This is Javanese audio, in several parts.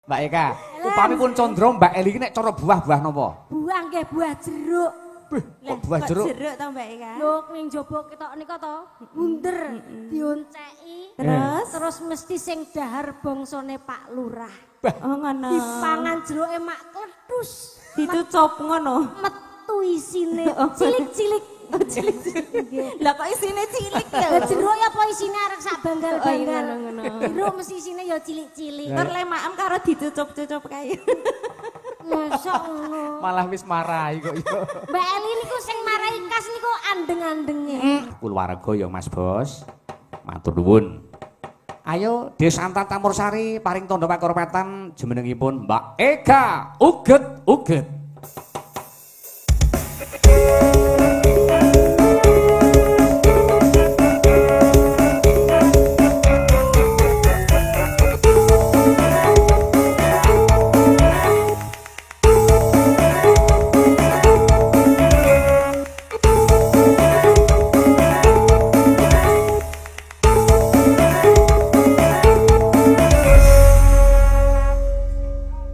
Mbak Eka, upami pun condro Mbak Eli iki nek cara buah-buah napa? Buah nggih buah jeruk. Kok buah jeruk? Jeruk to Mbak Eka. Lho ning jaba ketok nika to, bunder dionceki. Terus mesti sing dahar bangsane Pak Lurah. Oh ngono. Dipangan jeruke mak kletus. Ditucup ngono. Metu isine cilik-cilik. Lah kok isine cilik Ya ya? jeruk ya apa isine arek sak banggal-banggal. ngono. Jeruk mesti isine ya cilik-cilik. Tur le maem karo dicucup-cucup kae. Mosok ngono. Malah wis marahi kok yo. Mbak Eli niku sing marahi kas niku andeng-andenge. Kulawarga ya Mas Bos. Matur nuwun. Ayo Desanta Camursari paring tandha pakurmatan jumenengipun Mbak Eka uget-uget.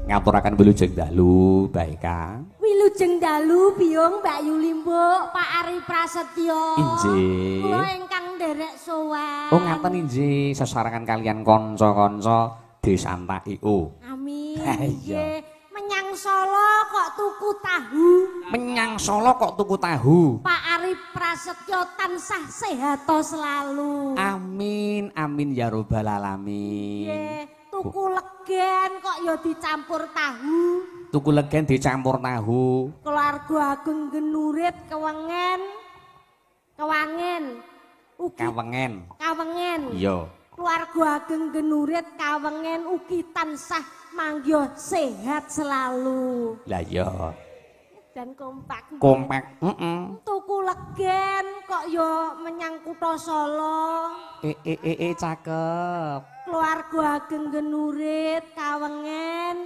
Ngaturaken wilujeng dalu Mbak Eka. Wilujeng dalu biung Mbak Yuli Mbok, Pak Ari Prasetyo. Injih. Kula ingkang nderek sowan. Oh ngaten injih sesarengan kalian kanca-kanca Desanta IO. Amin. Ha, iya. Nggih. Menyang Solo kok tuku tahu. Menyang Solo kok tuku tahu. Pak Ari Prasetyo tansah sehat selalu. Amin amin ya robbal alamin. Nggih. Tuku legen kok ya dicampur tahu. Tuku legen dicampur tahu. Keluarga Ageng Genurit kewengen. Ugi Kawengen. kawengen. Iya. Keluarga Ageng Genurit kawengen ugi tansah mangya sehat selalu Lah iya. dan kompak. Kompak. Tuku legen kok ya menyang kutha Solo. Cakep. Keluarga Ageng Genurit kawengen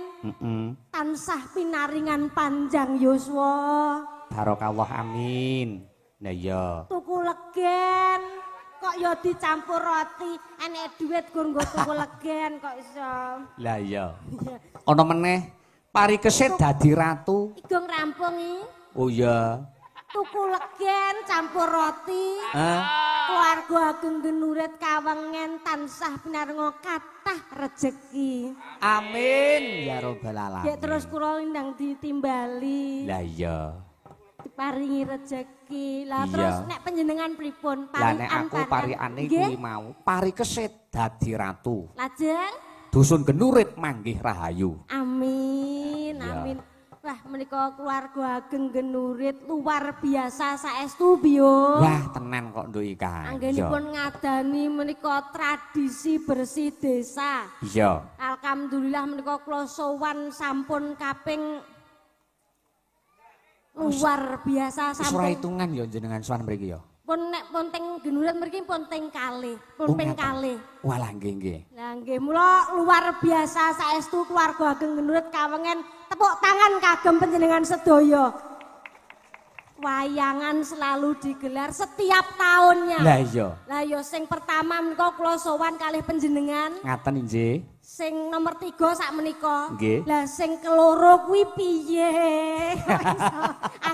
tansah pinaringan panjang yuswa. Barokallah amin. Nah iya. Tuku legen kok ya dicampur roti. Enek duit gur nggo tuku legen kok iso. Lah iya. Ana meneh pari kesit dadi ratu. Igong rampung iki. Oh iya. Tuku legen campur roti. Keluarga Ageng Genurit kawengen tansah pinarenga kathah rejeki. Amin ya robbal alamin. Ya terus kula ndang ditimbali. Lah iya. Diparingi rejeki. Lah Iya. terus nek panjenengan pripun? Lah nek aku pariane kuwi mau pari kesit dadi ratu. Lajeng Dusun Genurit manggih rahayu. amin, Iya. amin. Wah menika keluarga Ageng Genurit luar biasa saestu biung. Wah tenan kok Nduk Ika. Anggenipun ngadani menika tradisi bersih desa. Iya. Alhamdulillah menika kula sowan sampun kaping luar biasa Wis ora sampun. hitungan ya jenengan sowan mriki ya. Pun nek Ponteng Genurit mriki pun teng kalih, pun ping ngaten. kalih. Walah nggih. Lah nggih mula luar biasa saestu keluarga Ageng Genurit kawengen tepuk tangan kagem panjenengan sedaya. Wayangan selalu digelar setiap tahunnya. Lah iya. Lah ya sing pertama menika kula sowan kalih panjenengan. Ngaten injih. Sing nomor 3 sak menika. Nggih. Lah sing keloro kuwi piye? Kok iso?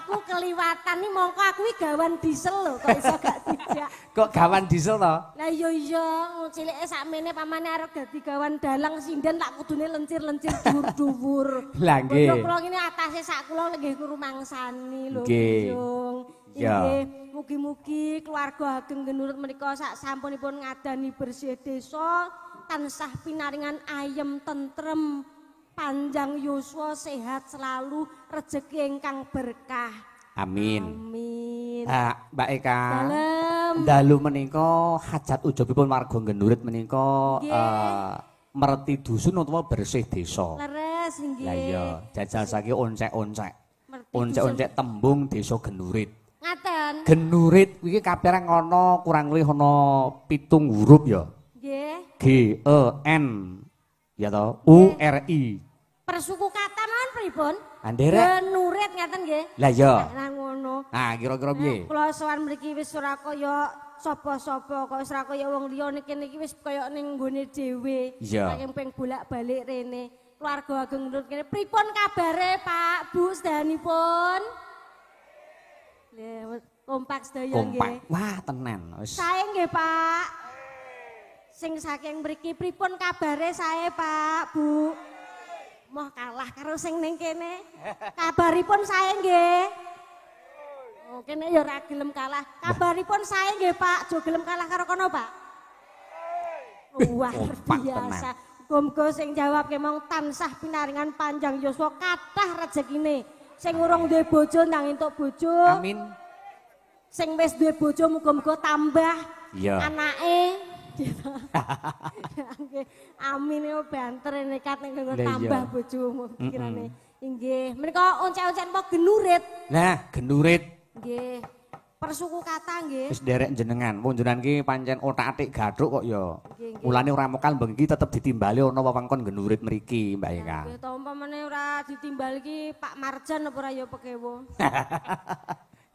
Aku keliwatan nih mongko aku iki gawan diesel lho kok iso gak dijak. Kok gawan diesel to? Lah iya cilike sakmene pamane arep dadi gawan dalang sinden tak kudune lencir-lencir dhuwur-dhuwur. Lah nggih. Bondo kula ngene atase sak kula nggih rumangsani lho. Nggih. Jung. Ya. Nggih, mugi-mugi keluarga Ageng Genurit menika sak sampunipun ngadani bersih desa tansah pinaringan ayem tentrem panjang yuswa sehat selalu rezeki ingkang berkah. Amin. Amin. Mbak Eka. Dalem. Dalu menika hajat ujubipun warga Genurit menika Nggih. mereti dusun utawa bersih desa. Leres nggih. Lah iya, jajal saiki oncek-oncek. Merti Oncek-oncek tembung desa Genurit. Ngaten. Genurit iki kapérang ana kurang luwih ana 7 huruf ya. Nggih. G E N ya to U R I. Persuku kata mawon pripun? Anderek. Genurit ngaten nggih. Lah iya. Nah ngono. Ah kira-kira piye? Kula sowan mriki wis ora kaya sapa-sapa kok wis ora kaya wong liya niki wis kaya ning nggone dhewe. Iya. Saking ping bolak-balik rene. keluarga ageng nurut kene. Pripun kabare Pak, Bu sedayanipun? Lha kompak sedaya nggih. Kompak. Wah, tenan. Wis. Sae nggih, Pak. Sing saking mriki pripun kabare sae, Pak, Bu? Moh kalah karo sing ning kene. Kabaripun sae nggih. Oh, kene ya ora gelem kalah. Kabaripun sae nggih, Pak. Jo gelem kalah karo kono, Pak. Luar biasa. Muga sing jawab kemong tansah pinaringan panjang yuswa kathah rezekine. Sing urung duwe bojo ndang entuk bojo. Amin. Sing wis duwe bojo muga-muga tambah anake. Amin yo banter nekat ning tambah bojo pikirane. Inggih, menika oncek-oncek apa genurit. Nah, genurit. Nggih. Persuku kata nggih. Wis nderek jenengan. Wong jenengan ki pancen otak-atik gathuk kok ya. Mulane ora mokal mbeng iki tetep ditimbali ana wewengkon genurit mriki, Mbak Eka. Nggih, to umpamane ora ditimbal iki Pak Marjan apa ora ya pekewo.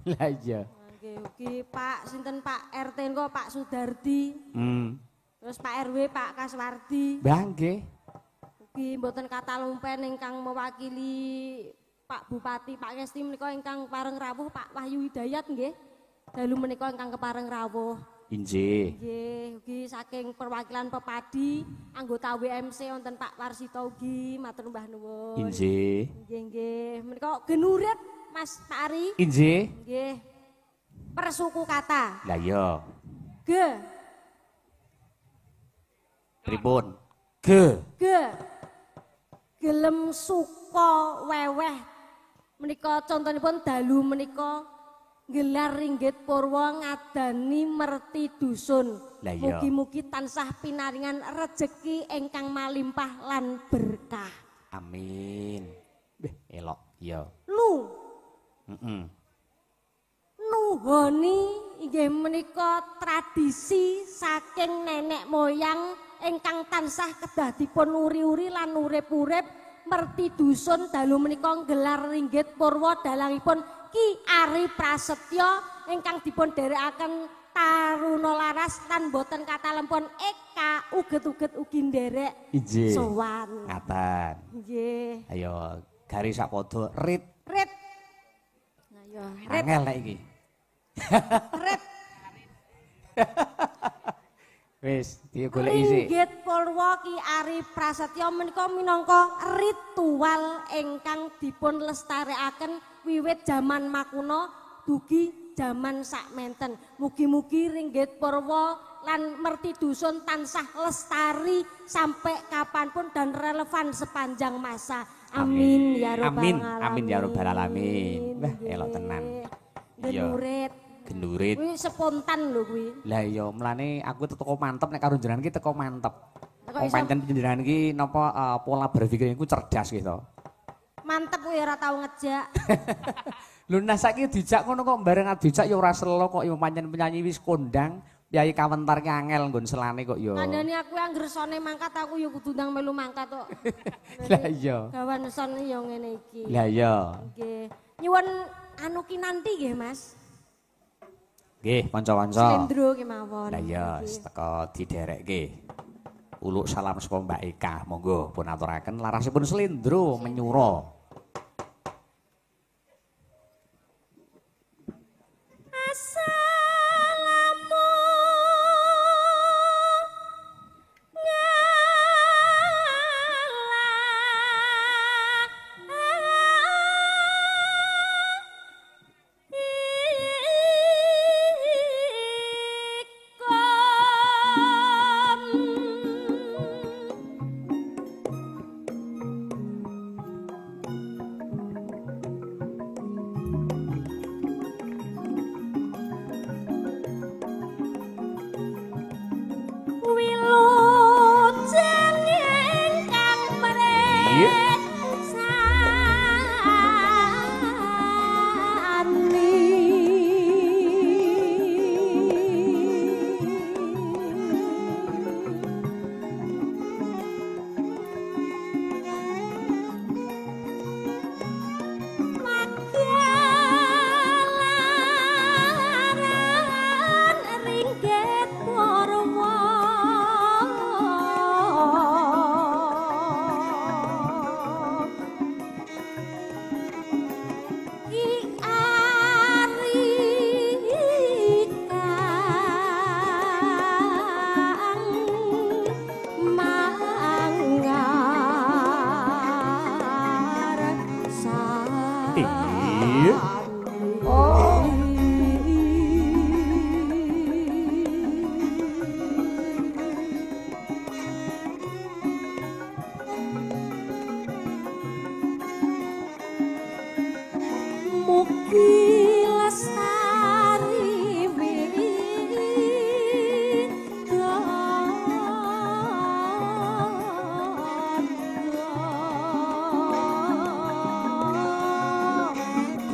Lah iya. Nggih, ugi Pak sinten Pak RT kok Pak Sudardi. Terus Pak RW Pak Kaswardi. Mbah nggih. Ugi mboten kata lumpen ingkang mewakili Pak Bupati Pak Kesti menika ingkang pareng rawuh Pak Wahyu Hidayat nggih. Dalu menika ingkang kepareng rawuh. Inggih. Nggih, ugi saking perwakilan Pepadi, anggota WMC wonten Pak Warsito ugi matur mbah nuwun. Inggih. Nggih, nggih. Menika genurit Mas Pak Ari. Inggih. Nggih. Persuku kata. Lah iya. Ge. Pripun? Ge. Ge. Gelem suka weweh. Menika contonipun dalu menika gelar ringgit purwa ngadani merti dusun. Lah iya. Mugi-mugi tansah pinaringan rejeki ingkang malimpah lan berkah. Amin. Beh, elok. Iya. Lu. Nuhoni inggih menika tradisi saking nenek moyang ingkang tansah kedah dipun uri-uri lan urip-urip merti dusun dalu menika gelar ringgit purwa dalangipun Ki Ari Prasetyo ingkang dipun dherekaken taruna laras lan boten katalempun Eka uget-uget ugi nderek sowan. Ngaten. Nggih. Ayo garis sak padha rit. Rit. Ayo, rit. Angel nek iki. Rit. Wis, digoleki sik. Ringgit purwa Ki Ari Prasetyo menika minangka ritual ingkang dipun lestarekaken wiwit jaman makuno dugi jaman sakmenten. Mugi-mugi ringgit purwa lan merti dusun tansah lestari sampai kapanpun dan relevan sepanjang masa. Amin ya rabbal alamin. Amin ya rabbal alamin. Wah, elok tenan. Genurit. Genurit. Kuwi spontan lho kuwi. Lah iya, mlane aku teko mantep nek karo jenengan ki teko mantep. Wong Kok pancen jenengan ki napa pola berpikirku cerdas gitu. Mantep kuwi ora tau ngejak. Lho nah saiki dijak ngono kok bareng dijak ya ora selo kok ya pancen penyanyi wis kondang. Piyayi kawentar ki angel nggon selane kok ya. Kandhane aku anggere sone mangkat aku ya kudu ndang melu mangkat kok. Lah iya. Gawan son ya ngene iki. Lah iya. Nggih. Nyuwun anu kinanti nggih Mas. Nggih, kanca-kanca. Slendro kemawon. Lah iya, teko diderekke. Uluk salam saka Mbak Eka. Monggo pun aturaken larasipun slendro menyura.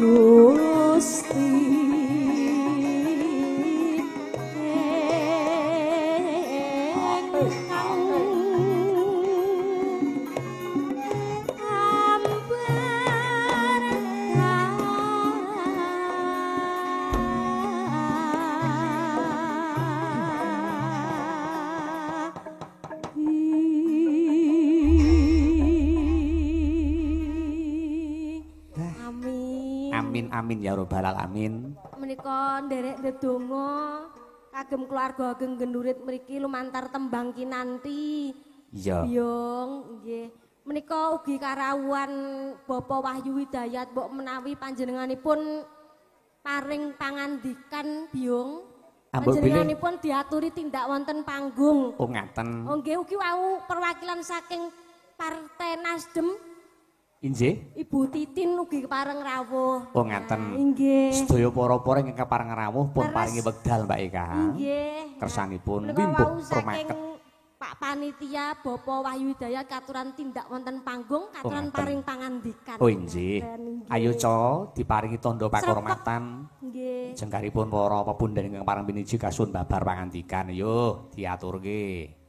Gusti Amin ya robbal alamin. Menika nderek ndedonga kagem keluarga ageng gendurit mriki lumantar tembang kinanti. Iya. Biyong nggih. Menika ugi karawuhan Bapak Wahyu Hidayat mbok menawi panjenenganipun paring pangandikan Biyong. Panjenenganipun diaturi tindak wonten panggung. Oh ngaten. Oh nggih ugi wau perwakilan saking Partai Nasdem. Inggih. Ibu Titin ugi pareng rawuh. Oh ngaten. Inggih. Sedaya para-para ingkang pareng rawuh pun paringi wekdal Mbak Eka. Nggih. Kersanipun wimbuh rumaket. Pak Panitia Bapak Wahyu Hidayat katuran tindak wonten panggung katuran paring pangandikan. Oh inggih. Ayo co diparingi tandha pakurmatan. Nggih. Jengkaripun para pepundhen ingkang pareng piniji kasun babar pangandikan. Yo diaturke.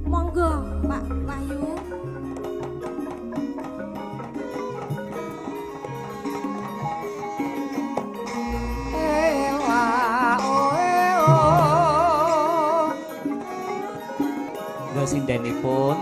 Monggo Pak Wahyu. Sindenipun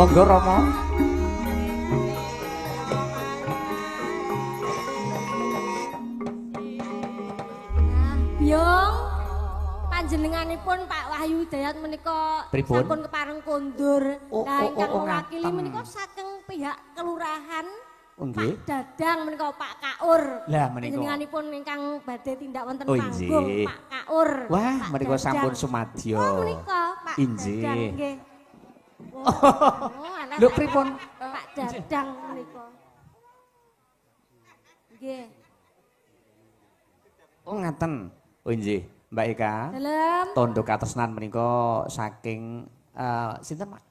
monggo Rama. Byong panjenenganipun Pak Wahyu Hidayat menika sampun kepareng kondur. Nah ingkang mewakili menika saking pihak kelurahan Pak Dadang menika Pak Kaur. Lah menika panjenenganipun ingkang badhe tindak wonten panggung Pak Kaur. Wah menika sampun sumadya. Oh menika Pak Dadang nggih. Lho pripun Pak Dadang menika. Nggih. Oh ngaten. Oh nggih, Mbak Eka. Dalem. Tondo katresnan menika saking sinten Mak?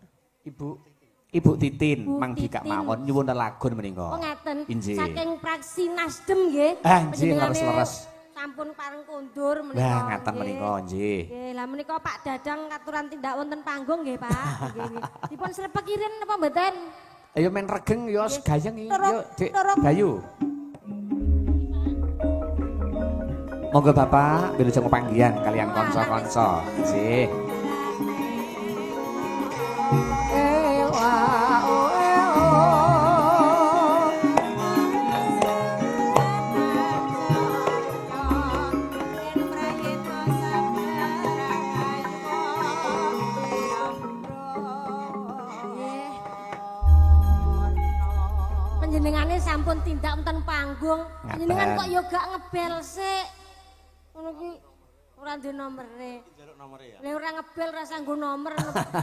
Ibu Titin, Mang Bikak mawon nyuwun lelagon menika. Oh ngaten. Inggih. Saking fraksi Nasdem nggih. Nggih leres-leres. Sampun pareng kondur menika. Wah ngaten menika nggih. Nggih, lah menika Pak Dadang katuran tindak wonten panggung nggih, Pak. Nggih. Dipun srepek irin napa mboten? Ayo men regeng yo segayeng yo Dik Bayu. Monggo Bapak wilujeng panggihan kalian kanca-kanca. Nggih. Panjenengane sampun tindak wonten panggung. Panjenengan kok yo gak ngebel sik. Ngono ki ora ndek nomere. Njaluk nomere ya. Nek ora ngebel ora sanggo nomer.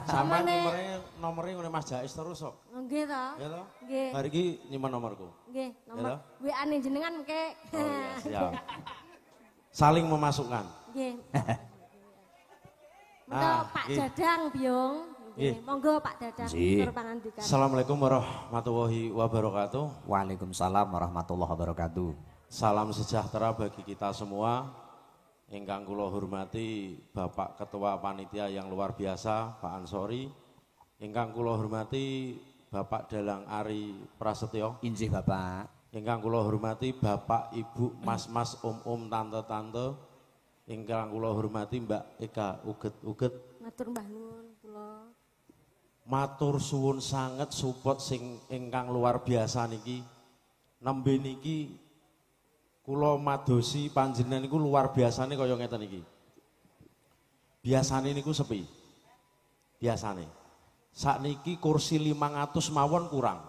Sampeyan nomere ngene Mas Jais terus kok. Nggih to? Ya to? Nggih. Bar iki nyimpen nomorku. Nggih, nomor WA-ne jenengan mengke. Oh iya, siap. Saling memasukkan. Nggih. Monggo Pak Dadang Byong. Nggih, monggo Pak Dadang tur pangandikan. Assalamualaikum warahmatullahi wabarakatuh. Waalaikumsalam warahmatullahi wabarakatuh. Salam sejahtera bagi kita semua. Ingkang kula hormati Bapak Ketua Panitia yang luar biasa, Pak Ansori. Ingkang kula hormati Bapak Dalang Ari Prasetyo. Inggih Bapak. Ingkang kula hormati Bapak, Ibu, Mas-mas, Om-om, Tante-tante. Ingkang kula hormati Mbak Eka Uget-uget. Matur mbah nuwun kula. Matur suwun sanget support sing ingkang luar biasa niki. Nembe niki kula madosi panjenengan niku luar biasane kaya ngeten iki. Biasane niku sepi. Biasane. Sakniki kursi 500 mawon kurang.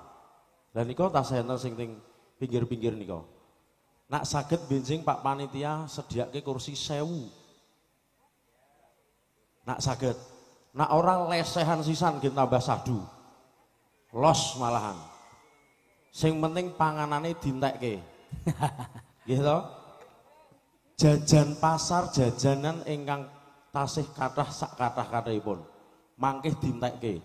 Lah nika tasih enten sing teng pinggir-pinggir nika. Nak saged benjing Pak Panitia sediake kursi 1000. Nak saged. Nak orang lesehan sisan nggih tambah sadu. Los malahan. Sing penting panganane dintekke. Nggih to? Jajan pasar jajanan ingkang tasih kathah sak kathah-kathahipun. Mangke dintekke.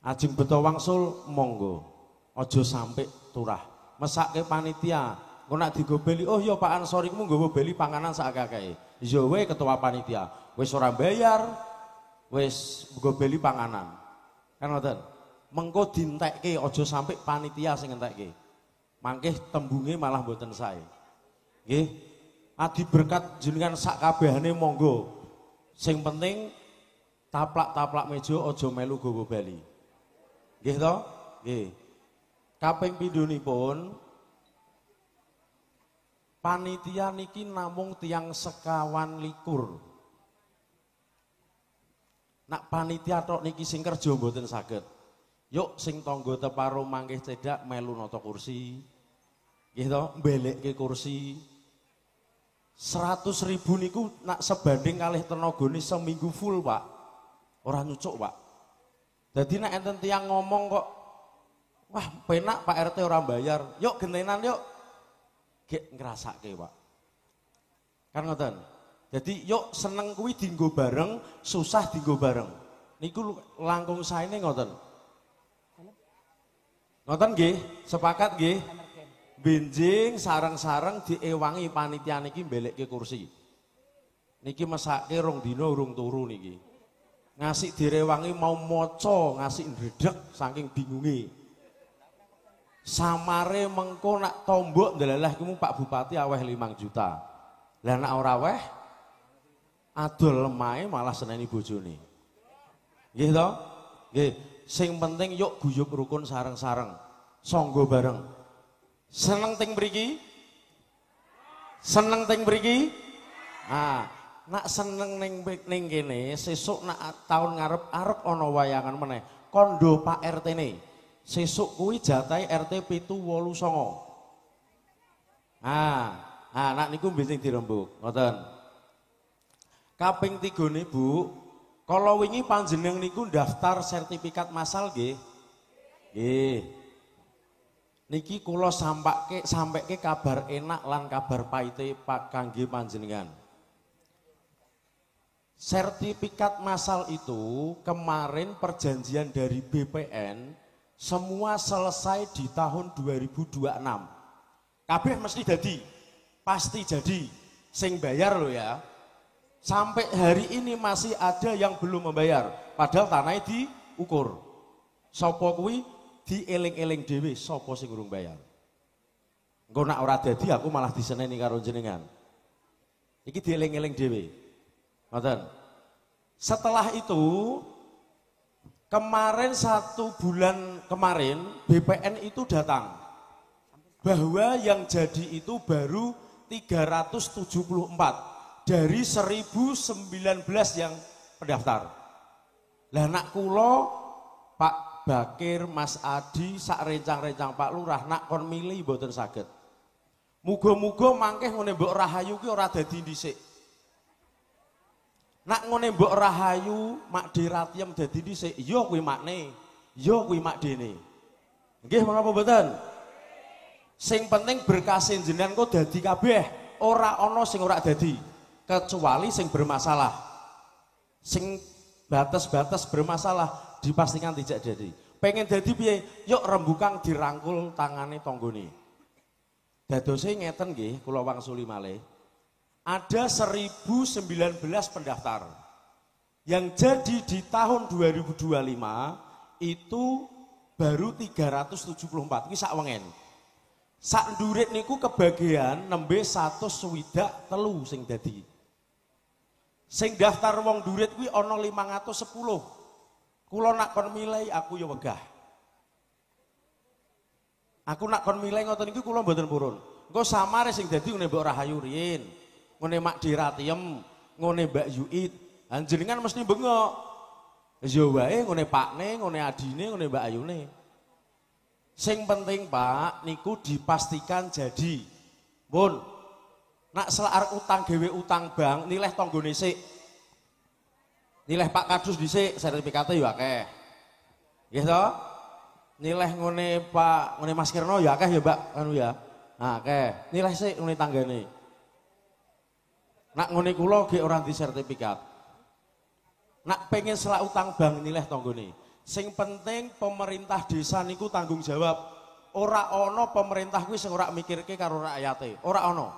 Ajeng beto wangsul monggo. Aja sampai turah. Mesake panitia. Kok nak digobeli, oh ya Pak Ansori ku nggawa beli panganan sak akeh-akehe. Ya we ketua panitia. Wis ora bayar, wis gobeli panganan. Kan ngoten. Mengko dintekke aja sampai panitia sing ngentekke. Mangke tembunge malah mboten sae. Nggih. Adi berkat jenengan sak kabehane monggo. Sing penting taplak-taplak meja aja melu gowo bali. Nggih to? Nggih. Kaping pindhonipun panitia niki namung tiyang 21. Nak panitia tok niki sing kerja mboten saged. Yuk sing tangga teparo mangkih cedak melu nata kursi. Nggih to, mbelekke kursi. 100.000 niku nak sebanding kalih tenagane seminggu full, Pak. Ora nyucuk, Pak. Dadi nek enten tiyang ngomong kok wah, penak Pak RT ora bayar. Yuk gentenan yuk. Gek ngrasake, Pak. Kan ngoten. Jadi yuk seneng kuwi dienggo bareng, susah dienggo bareng. Niku langkung saene ngoten. Ngoten nggih, sepakat nggih. Benjing sareng-sareng diewangi panitia niki mbelekke kursi. Niki mesake rong dina urung turu niki. Ngasih direwangi mau maca, ngasih ndredeg saking bingunge. Samare mengko nak tombok ndelalah iku Pak Bupati aweh 5 juta. Lah nak ora weh adol lemahe malah seneni bojone. Nggih to? Nggih, sing penting yuk guyub rukun sareng-sareng. Sangga bareng. Seneng teng mriki? Seneng teng mriki? Nah, nak seneng ning kene, sesuk nak taun ngarep arep ana wayangan meneh. Kondo Pak RT-ne. Sesuk kuwi jatahe RT 789. Nak niku benjing dirembuk, ngoten. Kaping 3 Bu, kala wingi panjenengan niku daftar sertifikat massal nggih? Nggih. Niki kula sampeke kabar enak lan kabar pahite Pak kangge panjenengan. Sertifikat massal itu kemarin perjanjian dari BPN semua selesai di tahun 2026. Kabeh mesti jadi, pasti jadi. Sing bayar loh ya. Sampai hari ini masih ada yang belum membayar. Padahal tanahnya diukur. Sopo kuwi dieling-eling dhewe sapa sing urung bayar. Engko nak ora dadi aku malah diseneni karo jenengan. Iki dieling-eling dhewe. Ngoten. Setelah itu kemarin 1 bulan kemarin BPN itu datang bahwa yang jadi itu baru 374 dari 1019 yang pendaftar. Lah nak kula Pak Bakir, Mas Adi, sak rencang-rencang Pak Lurah nak kon milih mboten saged. Muga-muga mangkeh ngene Mbok Rahayu ki ora dadi dhisik. Nak ngene Mbok Rahayu, Mak Deratiem dadi dhisik, ya kuwi makne, ya kuwi mak dene. Nggih menapa mboten? Sing penting berkah jenengan kok dadi kabeh, ora ana sing ora dadi, kecuali sing bermasalah. Sing batas-batas bermasalah dipastikan tidak jadi. Pengen jadi piye? Yuk rembukang dirangkul tangane tanggane. Dadose ngeten nggih, kula wangsuli malih. Ada 1019 pendaftar. Yang jadi di tahun 2025 itu baru 374. Iki sak wengen. Sak ndurit niku kebagian nembe 163 sing dadi. Sing daftar wong durit kuwi ana 510. Kula nak kon milih aku ya wegah. Aku nak kon milih ngoten iki kula mboten purun. Engko samare sing dadi ngene Mbok Rahayu riyin, ngene Mak Diratiem, ngene Mbak Yuit. Jenengan mesti bengok. Ya wae ngene Pakne, ngene Adine, ngene Mbak Ayune. Sing penting Pak niku dipastikan jadi. Pun. Nak selar utang dhewe utang bank, nilai tanggane sik. Nilai Pak Kadus dhisik, sertifikate yo akeh. Nggih to? Nilai ngene Pak, ngene Mas Kirno ya akeh ya Mbak, anu ya. Nah, akeh. Nilai sik ngene tanggane. Nak ngene kula nggih ora di sertifikat. Nak pengen selak utang bank nilai tanggane. Sing penting pemerintah desa niku tanggung jawab. Ora ana pemerintah kuwi sing ora mikirke karo rakyate. Ora ana.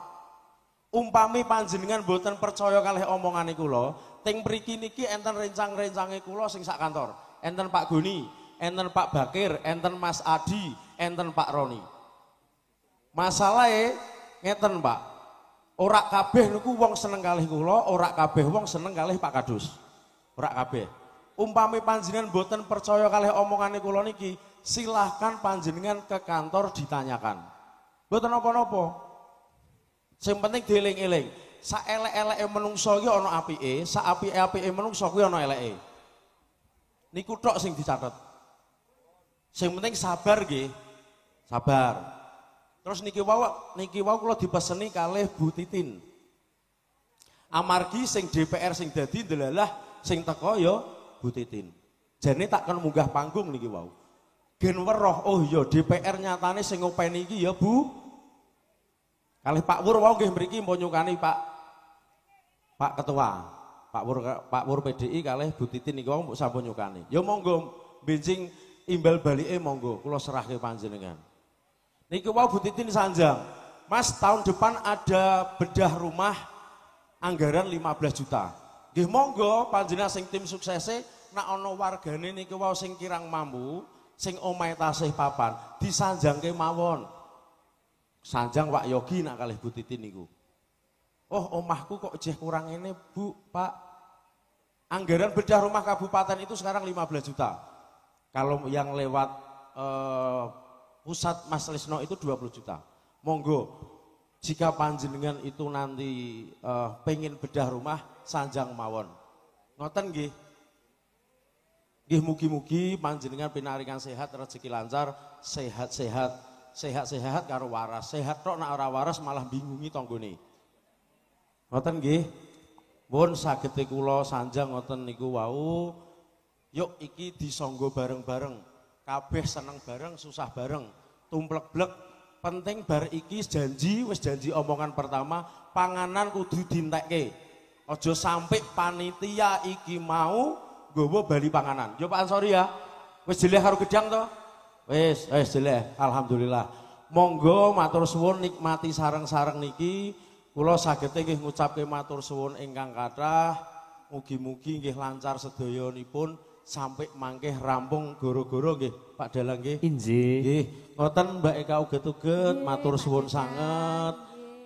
Umpami panjenengan boten percaya kalih omongane kula, teng mriki niki enten rencang-rencange kula sing sak kantor. Enten Pak Goni, enten Pak Bakir, enten Mas Adi, enten Pak Roni. Masalahe ngeten, Pak. Ora kabeh niku wong seneng kalih kula, ora kabeh wong seneng kalih Pak Kadus. Ora kabeh. Umpami panjenengan boten percaya kalih omongane kula niki, silahkan panjenengan ke kantor ditanyakan. Boten napa-napa. Sing penting dieling-eling. Sak elek-eleke menungso iki ana apike, sak apike-apike menungso kuwi ana eleke. Niku tok sing dicatet. Sing penting sabar nggih. Sabar. Terus niki wau kula dipeseni kalih Bu Titin. Amargi sing DPR sing dadi ndelalah sing teko ya Bu Titin. Jane tak kon munggah panggung niki wau. Gen weruh, oh iya DPR nyatane sing ngopeni iki ya Bu. Kalih Pak Wur wau nggih mriki mpun nyukani Pak Ketua. Pak Wur PDI kalih Bu Titin niki wau mbok sampun nyukani. Ya monggo benjing imbal balike monggo kula serahke panjenengan. Niki wau Bu Titin sanjang. Mas tahun depan ada bedah rumah anggaran 15 juta. Nggih monggo panjenengan sing tim suksese nak ana wargane niki wau sing kirang mampu, sing omahe tasih papan, disanjangke mawon. Sanjang Pak Yogi nak kalih Bu Titin niku. Oh, omahku kok jeh kurang ini, Bu, Pak. Anggaran bedah rumah kabupaten itu sekarang 15 juta. Kalau yang lewat pusat Mas Lisno itu 20 juta. Monggo, jika panjenengan itu nanti pengen bedah rumah, sanjang mawon. Ngoten nggih. Nggih mugi-mugi panjenengan pinaringan sehat, rezeki lancar, sehat-sehat. Sehat-sehat karo waras, sehat tok nek ora waras malah bingungi tanggane. Ngoten nggih. Pun sagete kula sanjang ngoten niku wau. Yuk iki disangga bareng-bareng. Kabeh seneng bareng, susah bareng. Tumplek-blek. Penting bar iki wis janji omongan pertama, panganan kudu dintekke. Aja sampai panitia iki mau nggawa bali panganan. Yo Pak Ansori ya. Wis jeleh karo gedang to? Wis jeleh, alhamdulillah. Monggo matur suwun nikmati sareng-sareng niki. Kula sagete nggih ngucapke matur suwun ingkang kathah. Mugi-mugi nggih lancar sedayanipun sampai mangke rampung goro-goro nggih Pak Dalang nggih. Inggih. Nggih, ngoten Mbak Eka uget-uget matur suwun sanget.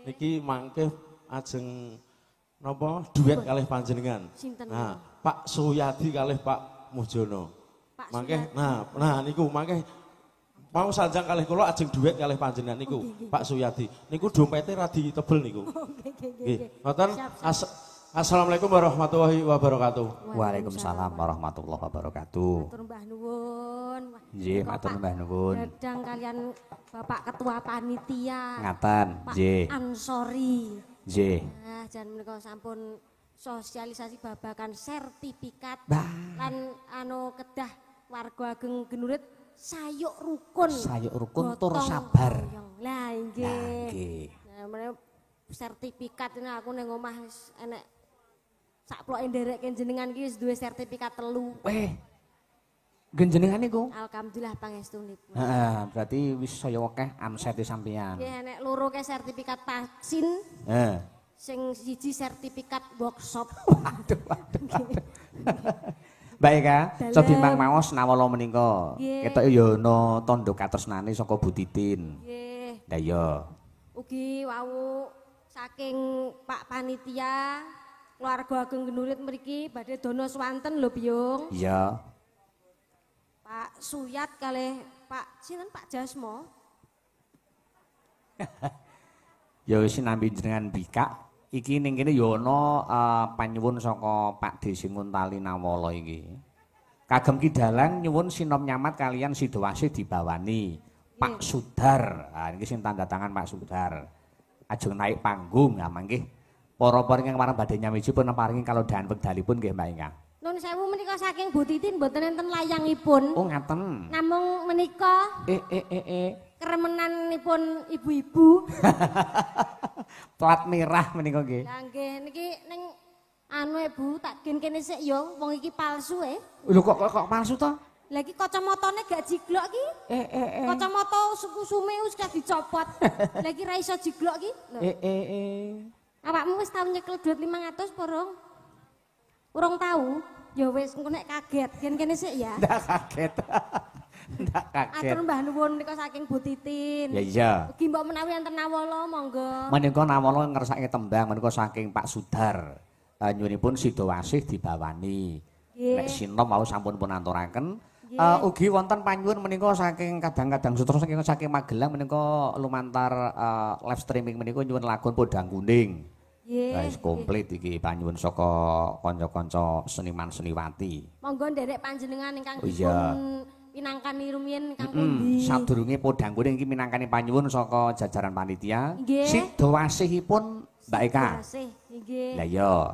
Niki mangke ajeng napa duet kalih panjenengan. Nah, Pak Suyadi kalih Pak Mujono. Mangke nah niku mangke mau sanjang kalih kula ajeng duet kalih panjenengan niku Pak Suyadi. Niku dompete radi tebel niku. Nggih. Ngoten. Assalamualaikum warahmatullahi wabarakatuh. Waalaikumsalam warahmatullahi wabarakatuh. Matur mbah nuwun. Nggih, matur mbah nuwun. Gedang kalian Bapak Ketua Panitia. Ngaten, nggih. Pak Ansori. Nggih. Nah, jan menika sampun sosialisasi babakan sertifikat lan kedah warga ageng Genurit sayuk rukun. Sayuk rukun tur sabar. Lah nggih. Nah, Nah, sertifikat ini aku ning omah enek sak ploke nderekke jenengan iki wis duwe sertifikat 3. Genjenengan niku? Alhamdulillah pangestunipun. Heeh, berarti wis saya akeh amsete sampeyan. Nggih enek 2 ke sertifikat vaksin. Sing siji sertifikat workshop. Waduh. Mbak Eka, cobimbang maos nawala menika. Ketoke ya ana tandha katresnane saka Bu Titin. Nggih. Lah iya. Ugi wau saking Pak Panitia keluarga ageng genurit mriki badhe dono swanten lho Byung. Iya. Pak Suyat kalih Pak sinten Pak Jasmo. Ya wis nampi jenengan bikak. Iki ning kene ya ana panyuwun saka Pak Desi Nguntali Nawala iki. Kagem Kidalang nyuwun sinom nyamat kalian Sidowasih dibawani Pak Sudar. Ah niki sing tanda tangan Pak Sudar. Ajeng naik panggung ya mangke. Para-para ingkang marang badhe nyamiji pun paringi kalau dahan wekdalipun nggih Mbak Ingkang. Nun sewu menika saking Bu Titin mboten enten layangipun. Oh ngaten. Namung menika keremenanipun ibu-ibu. Plat merah menika nggih. Lah nggih niki ning anu Bu tak gen kene sik ya wong iki palsu Lho kok palsu to? Lah iki kacamatane gak jiglok iki. Kacamata suku-sume wis sudah dicopot. Lah iki ra iso jiglok iki. Awakmu wis tau nyekel duit 500 porong? Urung tahu? Ya wis engko nek kaget gen kene sik ya. Ndak kaget. Ndak kaget. Atur mbah nuwun nika saking Bu Titin. Ya iya. Ugi mbok menawi enten Nawala monggo. Menika Nawala ngersake tembang menika saking Pak Sudar. Nyuwunipun Sidowasih dibawani. Nek sinom mau sampun pun aturaken. Ugi wonten panyuwun menika saking kadang-kadang sutra saking Magelang menika lumantar live streaming menika nyuwun lagun Podang Kuning. Wis komplit iki panyuwun saka kanca-kanca seniman seniwati. Monggo nderek panjenengan ingkang dipun pinangkani rumiyin ingkang pundi. Sadurunge Podang Kuning iki minangkani panyuwun saka jajaran panitia. Sidowasihipun Mbak Eka. Nggih. Lah iya.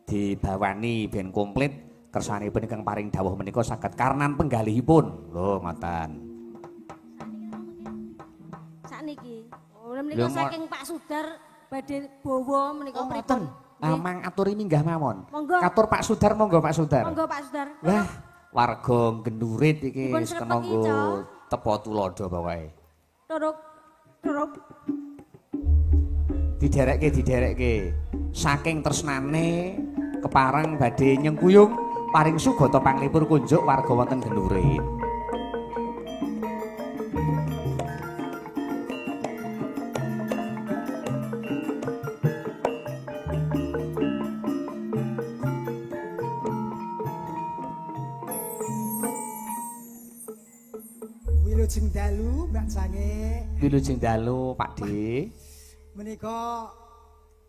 Dibawani ben komplit kersanipun ingkang paring dawuh menika saged karnan penggalihipun. Lho ngoten. Sakniki. Oh menika saking Pak Sudar badhe bawa menika pripun? Mang aturi minggah mawon. Monggo. Katur Pak Sudar monggo Pak Sudar. Monggo Pak Sudar. Wah, warga Genurit iki wis kena nggo tepa tulodo bawahe. Turuk. Diderekke. Saking tresnane keparang badhe nyengkuyung paring sugata panglipur kunjuk warga wonten Genurit. Wilujeng dalu Mbak Sange. Wilujeng dalu Pak D. Menika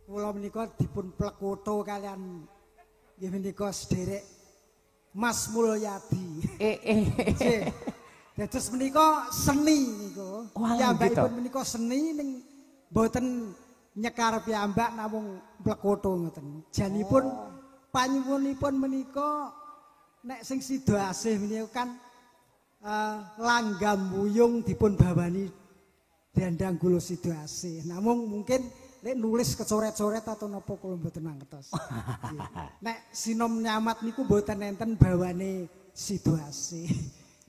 kula menika dipun plekoto kalian nggih menika sederek Mas Mulyadi. Dados menika seni niku. Piyambakipun menika seni ning mboten nyekar piyambak namung plekoto ngoten. Janipun panyuwunipun menika nek sing Sidowasih menika kan langgam wuyung dipun bawani Dandang Gula Sidowasih. Namung mungkin nek nulis kecoret-coret atau napa kula mboten mangertos. Nek sinom nyamat niku mboten enten bawane Sidowasih.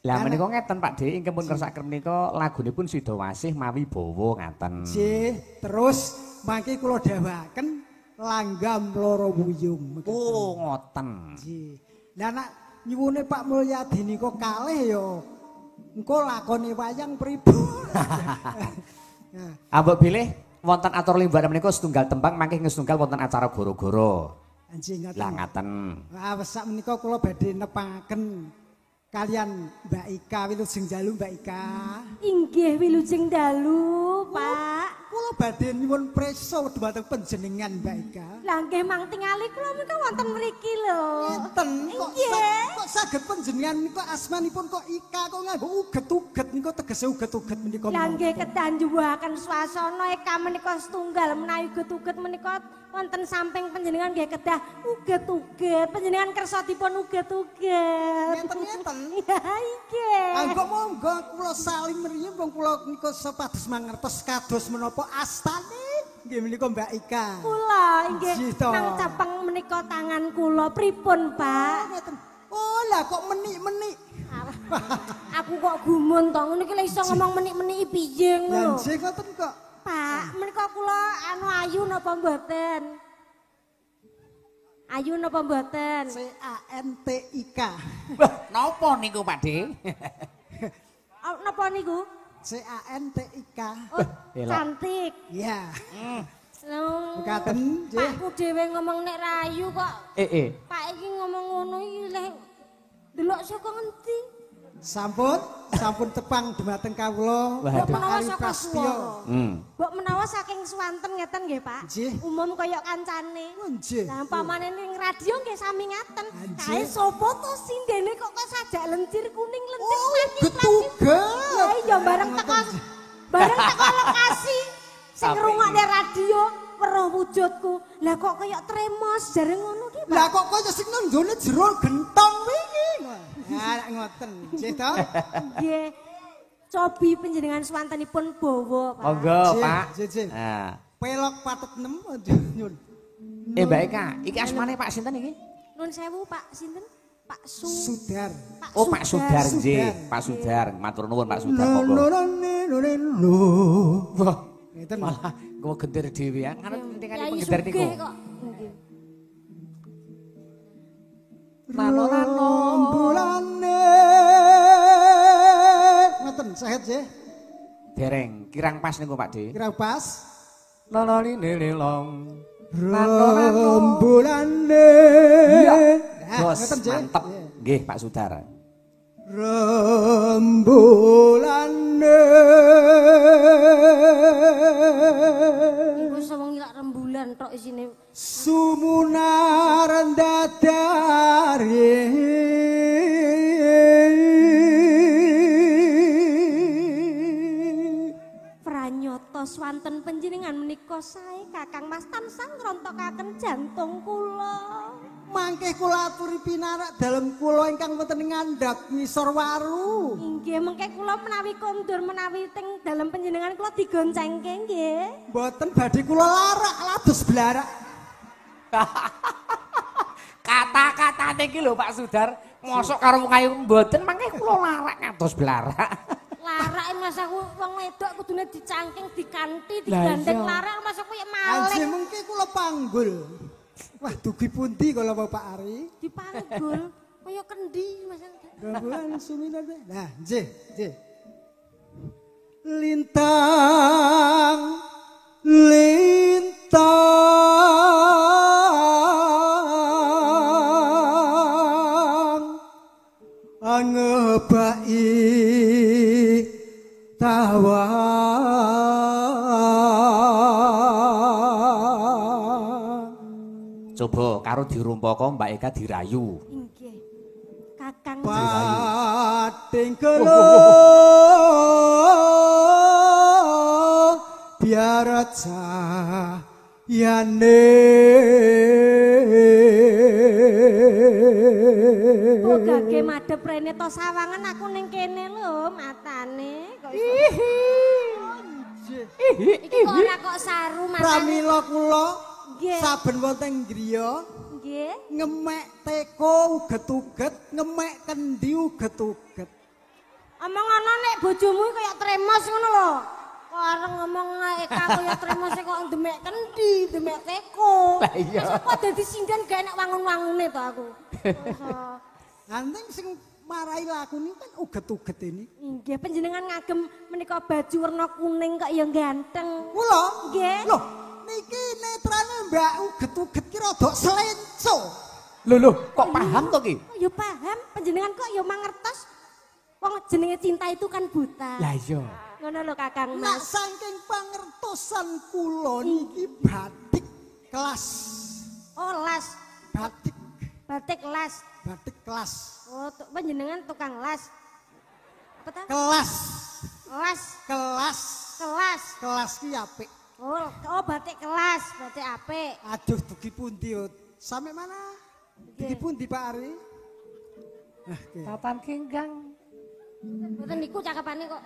Lah menika ngeten Pak D, ingkang pun kersaken menika lagunipun Sidowasih mawi bawa ngaten. Nggih, terus mangke kula dawuhaken langgam loro wuyung. Oh, ngoten. Nggih. Lah nek nyuwune Pak Mulyadi nika kalih ya engko lakone wayang pripun. Ambek bilih wonten atur limbaran menika setunggal tembang mangke setunggal wonten acara goro-goro. Anjing ngaten. Lah ngaten. Wah, sak menika kula badhe nepangaken kalian Mbak Ika wilujeng dalu Mbak Ika. Inggih wilujeng dalu, Pak. Kula badhe nyuwun prisa dhumateng panjenengan Mbak Ika. Lah nggih mang tingali kula menika wonten mriki lho. Ngeten kok saged panjenengan menika asmanipun kok Ika kok nganggo uget-uget niku tegese uget-uget menika. Lah nggih kedah njuwahaken swasana Eka menika setunggal menawi uget-uget menika wonten samping panjenengan nggih kedah uget-uget. Panjenengan kersa dipun uget-uget. Ngeten-ngeten. Ya nggih. Anggo monggo kula saling mriyem wong kula nika sepados mangertos kados menapa astane nggih menika Mbak Ika. Kula inggih nang capeng menika tangan kula pripun, Pak? Oh lah kok menik-menik. Aku kok gumun to ngono iki lek iso ngomong menik-meniki piye ngono. Lah nggih ngoten kok. Pak, menika kula anu ayu napa mboten? Ayu napa mboten? CANTIK. Napa niku Pak D? Napa niku? CANTIK. Oh, cantik. Iya. Mekaten, nggih. Pakku dhewe ngomong nek rayu kok. Pak iki ngomong ngono iki lek delok saka ngendi? Sampun tepang dhumateng kawula. Mbok menawa saka swara. Mbok menawa saking swanten ngeten nggih, Pak. Umum kaya kancane. Nggih. Lah umpamane ning radio nggih sami ngaten. Kae sapa to sindene kok sajak lencir kuning lencir getugas. Ya iya bareng teko lokasi sing ngrungokne radio weruh wujudku. Lah kok kaya tremos jare ngono ki, Pak. Lah kok kaya sing nang nggone jero gentong wingi. Ah, ngoten. Nggih to? Nggih. Cobi panjenengan swantenipun bawa, Pak. Monggo, Pak. Nggih. Nah. Pelok patet 6 nyun. Mbak Eka, iki asmane Pak sinten iki? Nuwun sewu, Pak. Sinten? Pak Sudar. Oh, Pak Sudar nggih. Pak Sudar, matur nuwun Pak Sudar monggo. Wah, ngeten malah kok genter dhewe ya. Kan pentingane penggenter niku. Nano bulane. Ngoten sehat nggih. Dereng, kirang pas niku Pak De. Kirang pas. Lolone lelong. Rembulanne. Bos, mantep. Nggih, Pak Sudar. Rembulanne. Iku seweng ilak rembulan tok isine. Sumunar dadari. Pranyata swanten panjenengan menika sae Kakang Mas tansah ngrontokaken jantung kula. Mangke kula aturi pinarak dalem kula ingkang wonten ngandhap ngisor waru. Inggih, mengke kula menawi kondur menawi teng dalem panjenengan kula digoncengke nggih. Mboten badhe kula larak lados blarak. Kata-katane iki lho Pak Sudar, mosok karo wong ayu mboten mangke kula larak ngados blarak. Larak mas aku wong wedok kudune dicangking, dikanthi, digandeng larak mas aku ya maling. Anjir mengke kula panggul. Wah, dugi pundi kala Bapak Ari? Dipanggul kaya kendi Mas. Gangguan suminar. Nah, nggih, nggih. Lintang angebai tawa Coba karo dirumpaka Mbak Eka dirayu. Inggih. Kakang pating kelo biar cahayane kok gage madhep rene to sawangan aku ning kene lho matane kok iso. Iki kok ora kok saru matane. Pramila kula nggih. Saben wonten griya Nggih. ngemek teko uget-uget, ngemek kendi uget-uget. Omong ana nek bojomu kaya tremos ngono lho. Kok areng ngomong Eka kaya tremos kok demek kendi, demek teko. Lah iya. Wis kok dadi sinden gak enak wangun-wangune to aku. Anting sing marai laku ini kan uget-uget ini. Nggih, panjenengan ngagem menika baju warna kuning kok ya ganteng. Kula? Nggih. Loh, niki netrane Mbak uget-uget ki rada selenco. Lho, kok paham to ki? Ya paham, panjenengan kok ya mangertos. Wong jenenge cinta itu kan buta. Lah iya. Ngono lho Kakang Nak Mas. saking pangertosan kula niki batik kelas. Oh, las. Batik, Batik las. batik kelas. Oh, panjenengan tukang las. Apa ta? Kelas, Las, kelas, kelas. kelas ki apik. Oh, batik kelas, batik apik. Aduh, dugi pundi yo? Sampai mana? Dugi pundi Pak Ari? Papan kenggang. Mboten niku cakepane kok.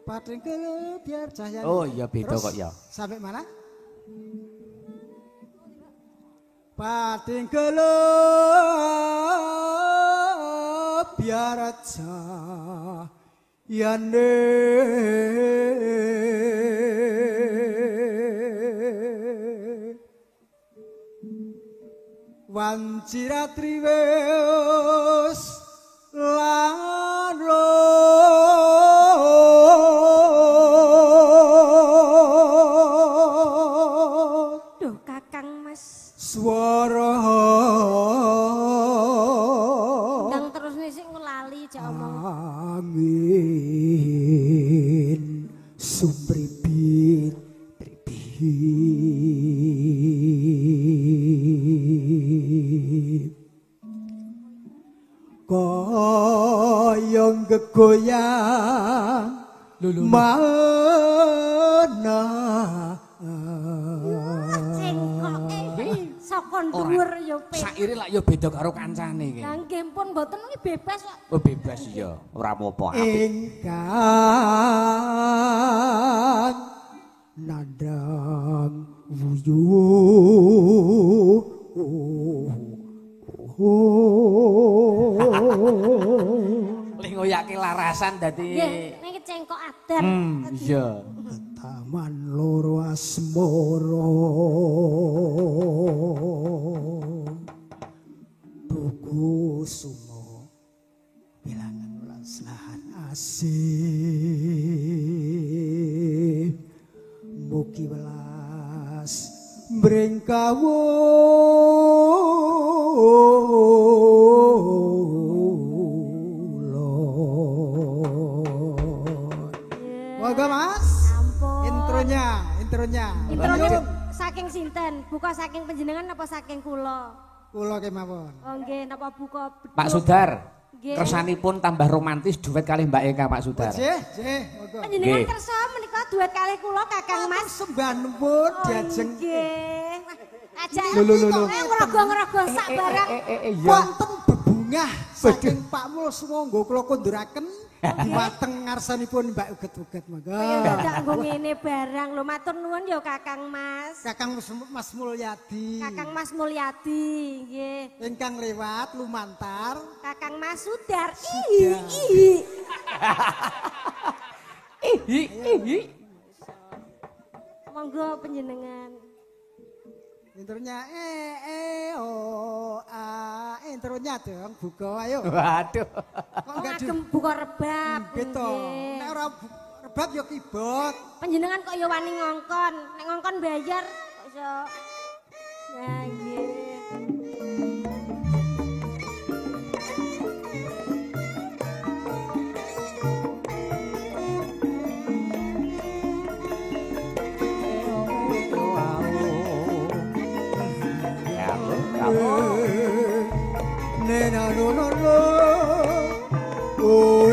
Pating kele biar cahaya. Oh iya beda Terus, kok ya. Sampai mana? Pating kele biar cahayane. Wanciratri wis laro swara ndang terus sik ngelali jak omong angin sumribit pribit koyong gegoyang mana saka dhuwur ya pe. Saire lak ya beda karo kancane iki. Lah nggih pun mboten iki bebas kok. Oh bebas iya, ora apa-apa apik. Ingkang nandang wuyuh ngoyake larasan dadi nggih niki cengkok adan. Iya. Taman loro asmara tuku sumo bilangan ulas lahan asih mugi welas Moga Mas. Intronya. Intronya saking sinten? Buka saking panjenengan apa saking kula? Kula kemawon. Oh nggih, napa buka beduk? Pak Sudar. Nggih. Kersanipun tambah romantis duet kalih Mbak Eka Pak Sudar. Nggih, moga. Panjenengan kersa menika duet kalih kula Kakang Mas. Sembah nembut diajeng. Nggih. Ajak Lho. ngerogo-ngerogo sak barang. Wonten bebungah saking Pak Mul sumangga kula konduraken dumateng ngarsanipun Mbak Uget-uget monggo. Dadak nggo ngene barang lho matur nuwun ya Kakang Mas. Kakang Mas Mulyadi. Kakang Mas Mulyadi nggih. Ingkang lewat lumantar Kakang Mas Sudar. Monggo panjenengan. intronya intronya dong buka ayo. Waduh. Kok enggak ngagem buka rebab. Gitu. Nek ora rebab ya keyboard. Panjenengan kok ya wani ngongkon. Nek ngongkon bayar kok iso. Nah, nggih. Nena no no no oh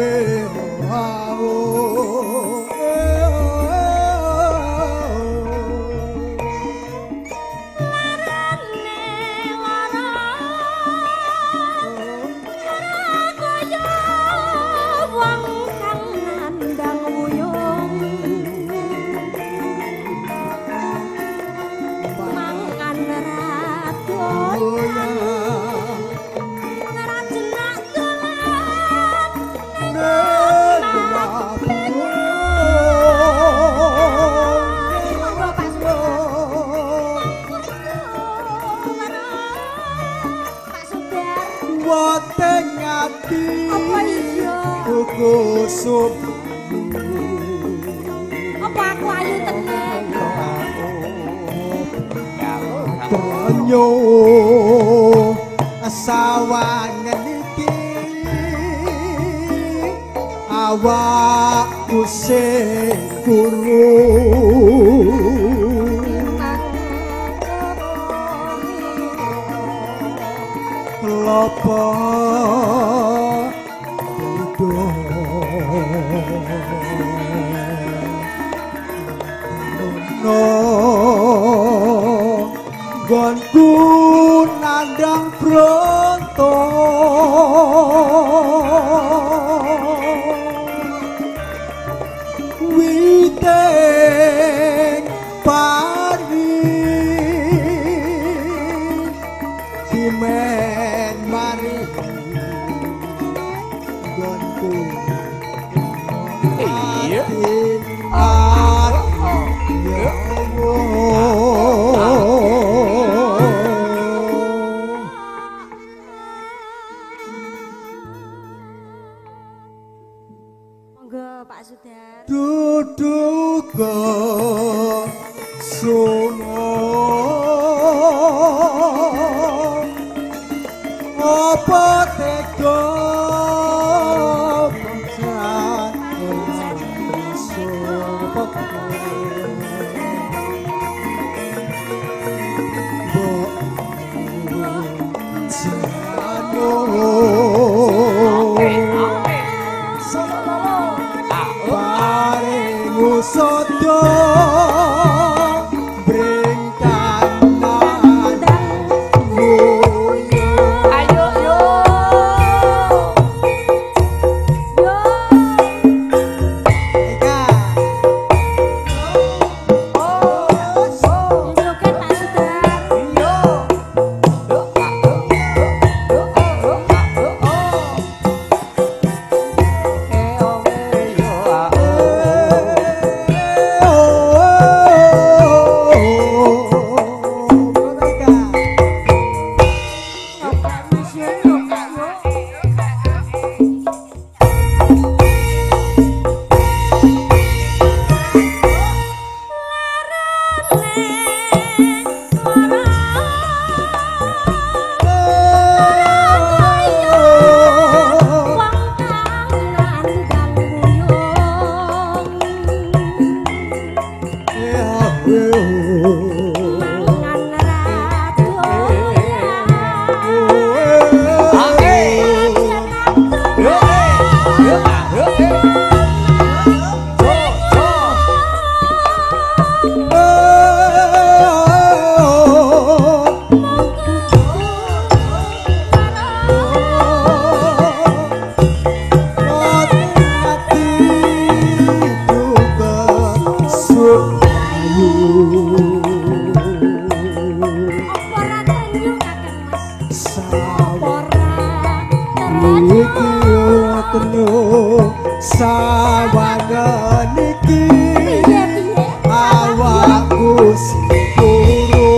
kusum apa aku ayu tenan banyu sawangan iki awakku sing kuru lopo gonku nandang pronto witeng pari dimen mari gonku iya duduk sumo Apa tega bocah sodo bringkanan Ayo yo. Eka Joget Pak Sudar. Mas yo yo Kak yo. Sawangan iki awakku sikuru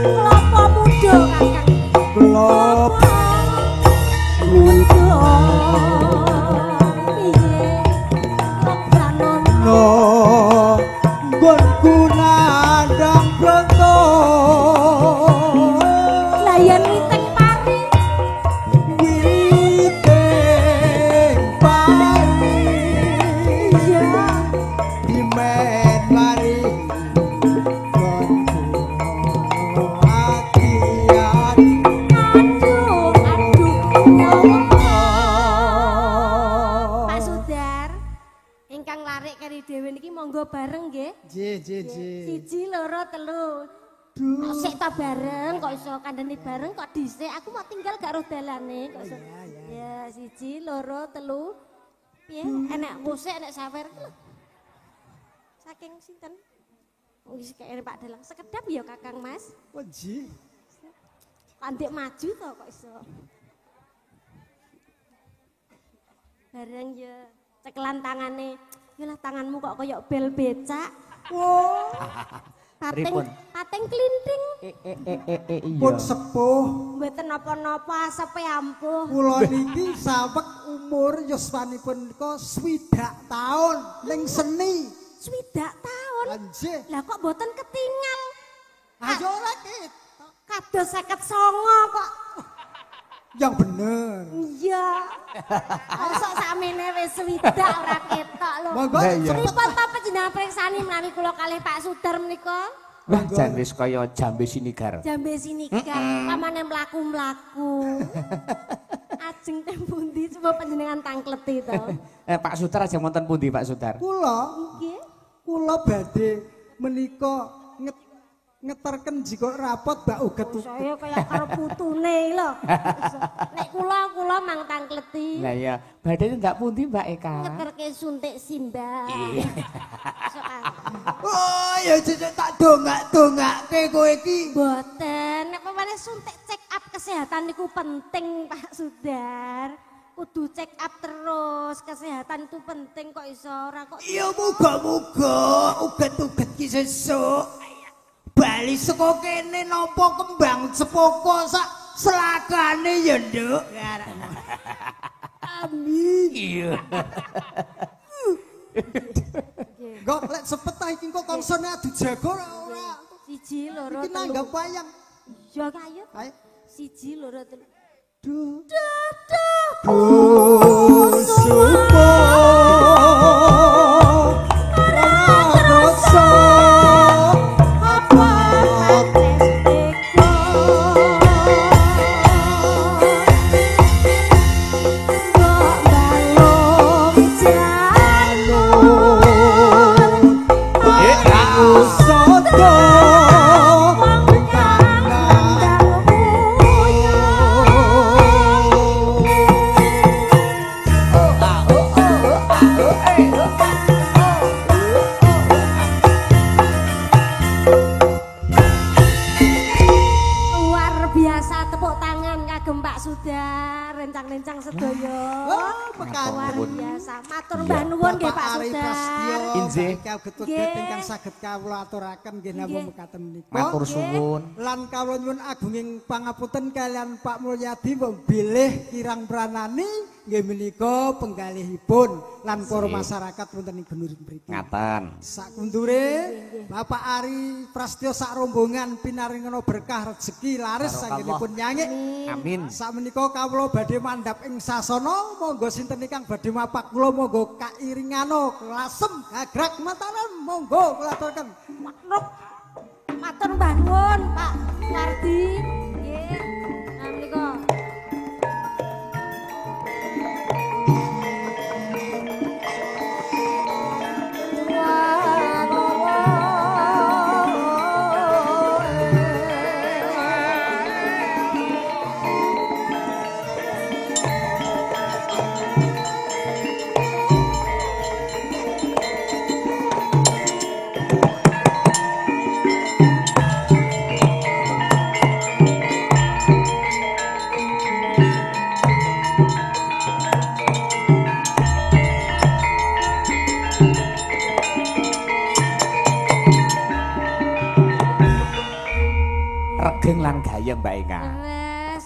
Kelapa muda Kakang. klop Muda. Piye? Lokdanon. no nggonku nandang bronto Layan witing pari. witing pari Iya. dimen mari nggonku ati-ati Aduh, aduh. Pak Sudar, ingkang larik kari dhewe niki monggo bareng nggih. Ji. Siji, loro, telu. Kok sik ta bareng, kok iso kandhani bareng kok dhisik. Aku mau tinggal gak roh dalane kok iso. Ya, siji, loro, telu. Piye? Enek musik, enek sawer. Saking sinten? Wis kaya Pak Dalang. Sekedap ya Kakang Mas. Oh ji. Kandik maju to kok iso. Bareng ya cekelan tangane. Yalah tanganmu kok kaya bel becak. Oh, Pripun? Pating klinting. pun sepuh. Mboten napa-napa asepe ampuh. Kula niki saweg umur yuswanipun nika 60 taun ning seni. 60 taun. Anjir. Lah kok mboten ketinggal. Ayo ora kita. Kados 59 kok. Yang bener. Iya. Mosok sakmene wis 60 ora ketok lho. Monggo Lah, iya. Pripun ta panjenengan preksani menawi kula kalih Pak Sudar menika? Wah, jan wis kaya jambe sinigar. Jambe sinikar, pamane mlaku-mlaku. Ajeng teng pundi coba panjenengan tangkleti to. Pak Sudar aja wonten pundi Pak Sudar? Nggih. Kula badhe menika ngeterken jika rapot Mbak Uget. Saya kaya karo putune lho. Nek kula mang tangkleti. Lah ya, badhe ndak pundi Mbak Eka? Ngeterke suntik simbah. Oh, ya cecek tak dongak-dongake kowe iki. Mboten, nek pamane suntik check up kesehatan niku penting Pak Sudar. Kudu check up terus, kesehatan itu penting kok iso ora kok. Ya muga-muga uget-uget ki sesuk bali saka kene nampa kembang cepoko sak selakane ya, Nduk. Amin. Iya. Kok lek sepet ta iki kok kongsone adu jago ora. Siji, loro, Iki nanggap telu. wayang. Ya ayo. Ayo. 1 2 3. Duh. rencang-rencang sedaya. Luar biasa. Matur mbah nuwun nggih Pak Sudar. Inggih. Getut-getut ingkang saged kawula aturaken nggih napa mekaten menika. Matur suwun. Lan kawula nyuwun agunging pangapunten kalian Pak Mulyadi wong bilih kirang pranani nggih menika penggalihipun lan para masyarakat wonten ing Genurit mriki. Ngaten. Sakundure Bapak Ari Prasetyo sak rombongan pinaringana berkah rezeki laris sagenipun nyangik. Amin. Sakmenika kawula badhe mandhap ing sasana, monggo sinten ingkang badhe mapak kula monggo kairingano lasem gagrag mataran monggo kula aturaken. Matur mbah nuwun Pak Wardi. Nggih. Nah menika regeng lan gayeng Mbak Eka. wes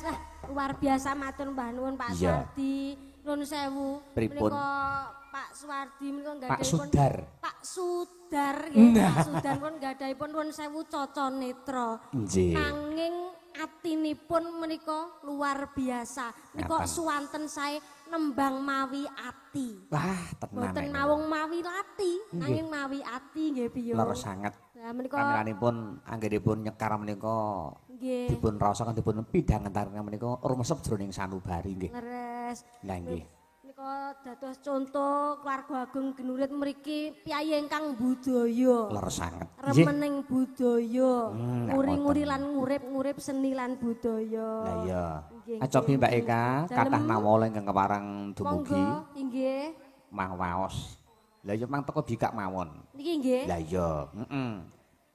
luar biasa matur mbah nuwun Pak Suwardi. Nuwun sewu. Pripun? Menika Pak Suwardi menika Pak nggadaipun Sudar. Pak Sudar nggih. Pak Sudar pun nggadaipun nuwun sewu Caca Netra. Nggih. Nanging atinipun menika luar biasa. Menika suwanten sae nembang mawi ati. Wah, tenan. Boten mawung mawi lati, nanging mawi ati nggih piye. Lara sanget. Lah menika Panggilanipun anggenipun nyekar menika nggih. dipun raosaken dipun pidhang entarnya menika rumesep jroning sanubari nggih. Leres. Lah nggih. Menika dados contoh keluarga agung Genurit mriki piyayi ingkang budaya. Lara sanget. Remening budaya. nek Nguri-nguri lan ngurip-ngurip seni lan budaya. Lah iya. Nggih, Acobi Mbak Eka, Dalem. kathah nawala ingkang keparang dumugi Monggo, inggih. mawaos. Lah iya mang teko bikak mawon. Niki nggih. Lah iya,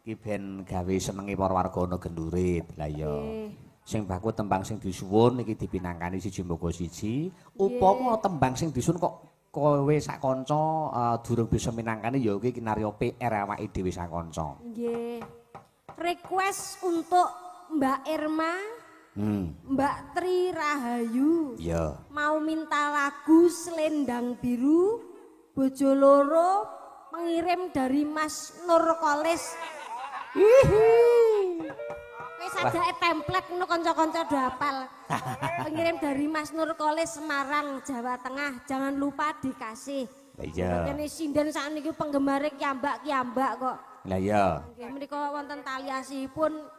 Ki ben gawe senenge para warga ana Genurit. Lah iya. Sing baku tembang sing disuwun iki dipinangkani siji mboko siji. Upama tembang sing disuwun kok kowe sak kanca durung bisa minangkani ya iki kinarya PR awake dhewe sak kanca. Nggih. Request untuk Mbak Irma, Mbak Tri Rahayu. Iya. Mau minta lagu Selendang Biru, Bojo Loro, pengirim dari Mas Nurkolis. Wis ada template ngono kanca-kanca do hafal. Pengirim dari Mas Nurkolis Semarang, Jawa Tengah. Jangan lupa dikasih. Iya. Kene sinden sakniki penggemare kiambak-kiambak kok. Lah iya. Nggih menika wonten tali asihipun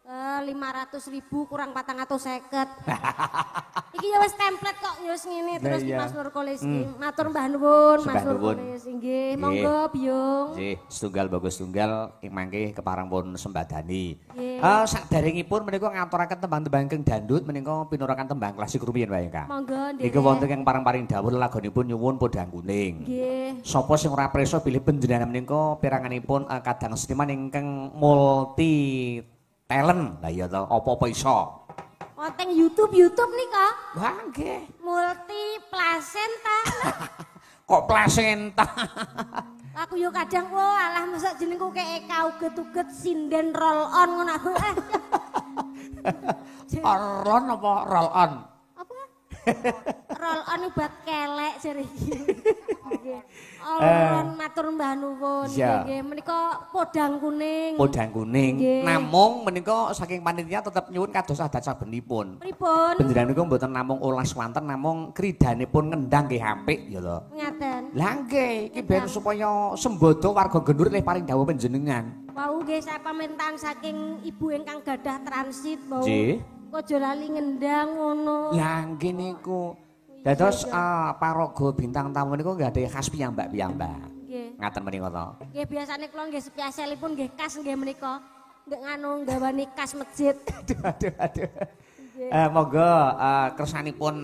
500.000 kurang 450. Iki ya wis template kok ya wis ngene terus Mas Nurkolis iki. Matur mbah nuwun Mas Nurkolis inggih. Monggo Byung. Nggih, setunggal bagus tunggal ing mangke keparang pun sembadani. Nggih. Saderengipun menika ngaturaken tembang-tembang ingkang dandut menika pinurakan tembang klasik rumiyin Mbak Eka. Monggo nggih. Niki wonten ing parang-paring dawuh lagonipun nyuwun podang kuning. Nggih. Sapa sing ora presa bilih panjenengan menika piranganipun kadang seniman ingkang multi talent. Lah iya to, apa-apa iso. Wonten YouTube nika. Wah, nggih. Multi placenta. Kok plasenta? Aku yo kadang alah masa jenengku kayak Eka uget-uget sinden roll on ngono aku. Ron apa roll on? Apa? roll-on buat kelek jare iki. Nggih. Alon matur mbah nuwun. Nggih, menika podang kuning. Podang kuning. Nggih. Namung menika saking panitia tetep nyuwun kados adat sabenipun. Pripun? Panjenengan niku mboten namung olas wonten namung kridanipun ngendang nggih apik ya to. Ngaten. Lah nggih, iki ben supaya sembodo warga Gendur nggih paring dawuh panjenengan. Wau nggih saya pamentahan saking ibu ingkang gadah transit wau. Nggih. Aja lali ngendang ngono. Lah nggih niku. Dados paraga bintang tamu niku nggih khas piyambak-piyambak. Nggih. Ngaten menika to. Nggih biasane kula nggih spesialipun nggih khas nggih menika. Nggih nganu gawani khas masjid. Aduh. Monggo kersanipun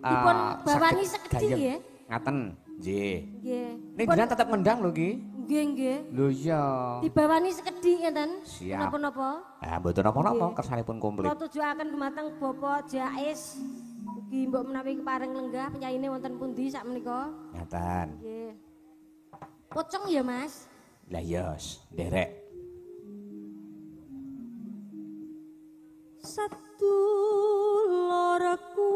Dipun bawani sekedhi nggih. Ngaten. Nggih. Nggih. Ning jenengan tetep ngendang lho ki. Nggih nggih. Lho iya. Dibawani sekedhi ngeten. Siap. Napa-napa? Mboten napa-napa kersanipun komplit. Kula tujuaken dumateng Bapak Jais. Ugi mbok menawi kepareng lenggah penyaine wonten pundi sak menika? Ngaten. Nggih. Pocong ya, Mas? Lah iya, nderek. Satu loraku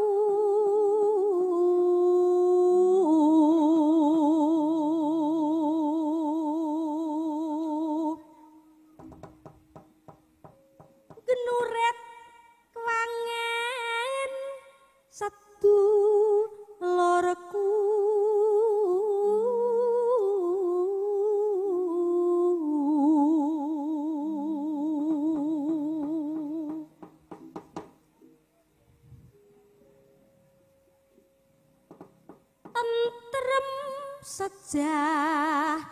genuret kewangen satu loraku tentrem sejahtera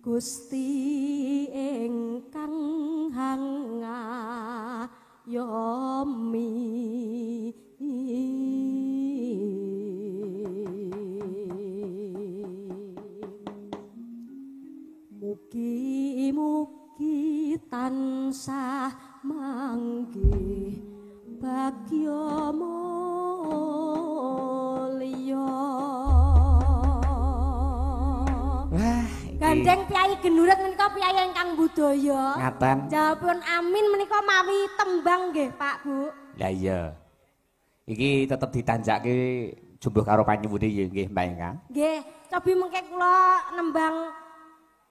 Gusti ingkang hangayomi mugi-mugi tansah manggih bagya mulya Gandeng piyai genuret menika piyai ingkang budaya. Ngaten. Jawabipun amin menika mawi tembang nggih, Pak, Bu. Lah iya. Iki tetep ditanjakke jumbuh karo panyuwune ya nggih, Mbak Ingkang. Nggih, cobi mengke kula nembang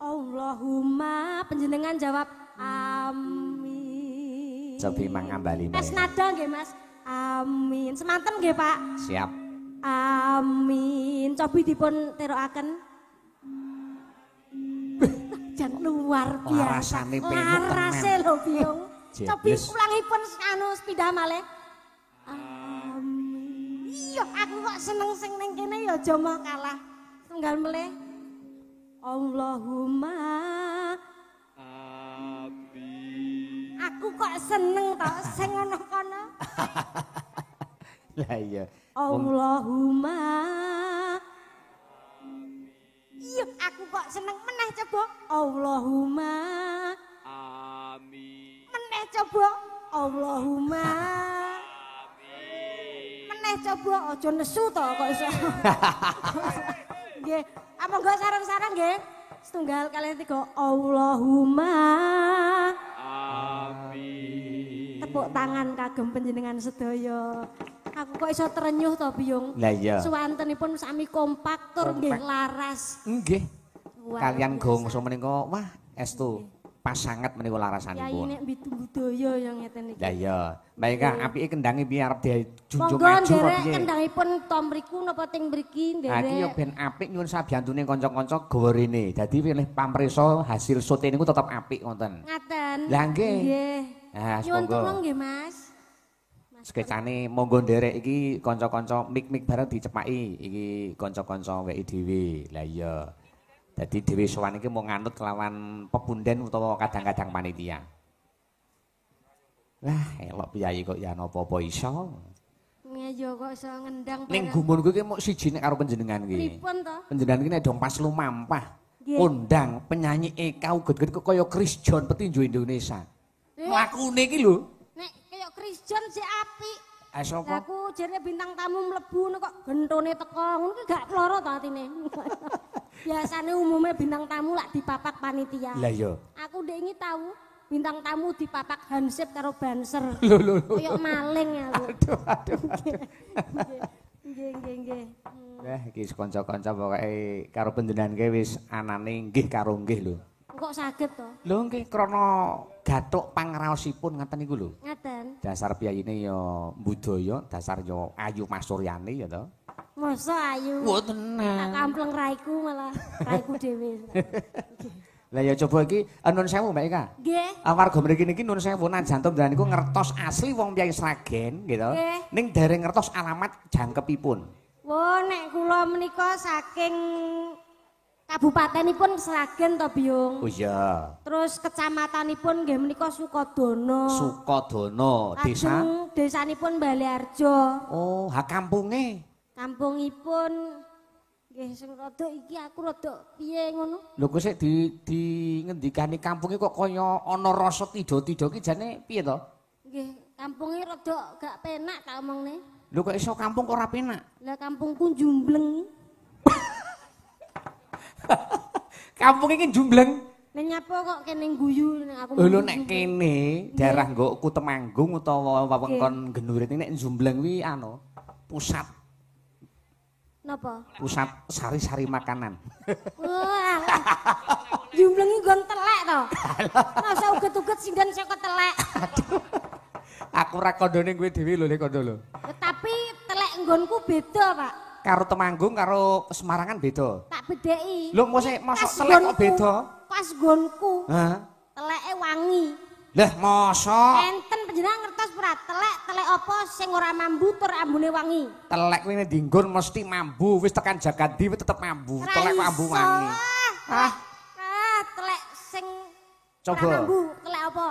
Allahumma panjenengan jawab amin. Cobi mangambali Mbak. Tes nada nggih, Mas. Amin. Semanten nggih, Pak. Siap. Amin. Cobi dipun terokaken. Jan luar biasa. Larasane penuh Larase lho, Biung. Cobi Jebles. ulangipun anu sepindah malih. Amin. Iya, aku kok seneng sing ning kene ya aja mah kalah. Tunggal melih. Allahumma amin. Aku kok seneng to sing ngono kono. Lah iya. Allahumma iya aku kok seneng meneh coba Allahumma amin meneh coba Allahumma amin meneh coba aja nesu to kok iso nggih monggo sareng-sareng nggih setunggal kalian tiga Allahumma amin tepuk tangan kagem panjenengan sedaya. Aku kok iso terenyuh to, Biyung. Lah iya. Suwantenipun sami kompak tur nggih laras. Nggih. Luar Kalian biasa. gongso menika wah estu pas sangat menika Yai larasanipun. nek mbidu budaya yang ngeten iki. Lah iya. Mbak Ika apike kendangi piye arep dijunjung Monggo maju apa nderek piye? kendangipun to mriku napa teng mriki Nah iki yo nderek. ben apik nyuwun sabiyantune kanca-kanca gawa rene. Dadi pilih pamrisa hasil sote niku tetep apik wonten. Ngaten. Lah nggih. Nggih. Nah, Nyuwun monggo. tulung nggih, Mas. Skecane monggo nderek iki kanca-kanca mik-mik bareng dicepaki iki kanca-kanca weki dhewe. Lah iya. Dadi dhewe sowan iki mau nganut kelawan pepunden utawa kadang-kadang panitia. Lah elok piyayi kok ya napa-apa iso. Ngeyo kok iso ngendang Ning bareng. gumunku iki mung siji nek karo panjenengan iki. Pripun to? Panjenengan iki nek dong pas lumampah. Nggih. Kondang penyanyi Eka uget-uget kok kaya Chris John petinju Indonesia. Lakune iki lho. Nek kaya Christian sik apik. Ah sapa? Aku jere bintang tamu mlebu kok gentone teko ngono ki gak ploro to atine. Biasanya umumnya bintang tamu lak dipapak panitia. Lah iya. Aku ndek iki tahu bintang tamu dipapak hansip karo banser. Lho. Kayak maling aku. Aduh. Nggih. Iki kanca-kanca pokoke karo panjenengan ki wis anane nggih karo nggih lho. Kok saged to? Lho nggih krana gathuk pangraosipun ngaten niku lho. Ngaten. Dasar piyayine ya budaya, dasar ya ayu Masuryani ya to. Masa ayu. Wah Tak tenan. kampleng raiku malah raiku dhewe. Lah ya coba iki nun sewu Mbak Eka. Nggih. Warga mriki niki nun sewu najan to niku ngertos asli wong Piyai Sragen gitu. Nggih. Ning dereng ngertos alamat jangkepipun. Wah, nek kula menika saking kabupatenipun Sragen to, Byung. Oh iya. Terus kecamatanipun nggih menika Sukodono. Sukodono, desa. Lajeng desanipun Balearjo. Oh, ha kampunge. Kampungipun nggih sing rada iki aku rada piye ngono? Lho kok sik di ngendikani kampunge kok kaya ana rasa tida-tida ki jane piye to? Nggih, kampunge rada gak penak tak omongne. Lho kok iso kampung kok ora penak? Lah kampungku jumbleng. Kampunge ki jumbleng. Nek nyapa kok kene guyu nek aku. Lho nek kene daerah nggo Kutemanggung utawa wewengkon Genurit nek jumbleng kuwi anu pusat Napa? pusat sari-sari makanan. Wah. Jumblengi nggon telek to. Masa uget-uget sinden saka telek. Aku ra kandhane kowe dhewe lho nek kandha lho. Tapi telek nggonku beda, Pak. Karo Temanggung karo Semarangan beda. Tak bedheki. Lho mosok Pas telek kok nggonku- beda? Pas nggonku. Hah? Teleke wangi. Lah mosok Enten panjenengan ngertos ora telek apa sing ora mambu tur ambune wangi. telek kuwi nek dinggon mesti mambu, wis tekan Jagadi wis tetep mambu. Telek mambu wangi. Ah, Telek sing Coba. ora mambu, telek apa?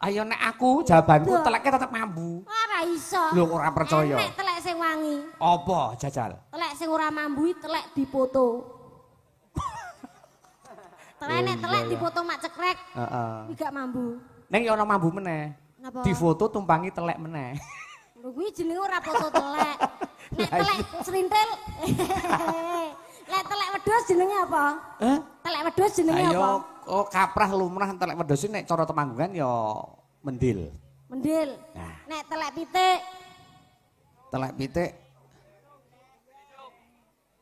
ayo nek aku jawabanku teleknya tetep mambu. Ora iso. Lho ora percaya. Enek telek sing wangi. Apa jajal? Telek sing ora mambu telek dipoto. Telek nek telek dipoto mak cekrek. Heeh. Kuwi gak mambu. Ning ya ana mambu meneh. Napa? Difoto tumpangi telek meneh. Lho kuwi jenenge ora foto telek. Nek telek serintil. Nek telek wedhus jenenge apa? Hah? Telek wedhus jenenge apa? Ayo oh kaprah lumrah telek wedhus nek cara Temanggungan ya mendil. Mendil. Nah. Nek telek pitik, Telek pitik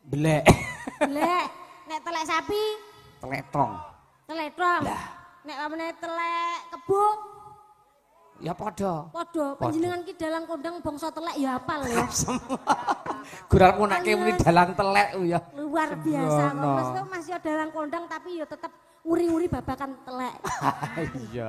blek. blek. Nek telek sapi, Telek tong. teletong. Nek amene telek kebo, Ya padha. padha. Panjenengan ki dalang kondang bangsa telek ya apal ya. Guralmu nek muni dalang telek ya. Luar biasa kok. Sembrono. Mas tuh masih dalang kondang tapi ya tetep nguri-nguri babakan telek. Iya.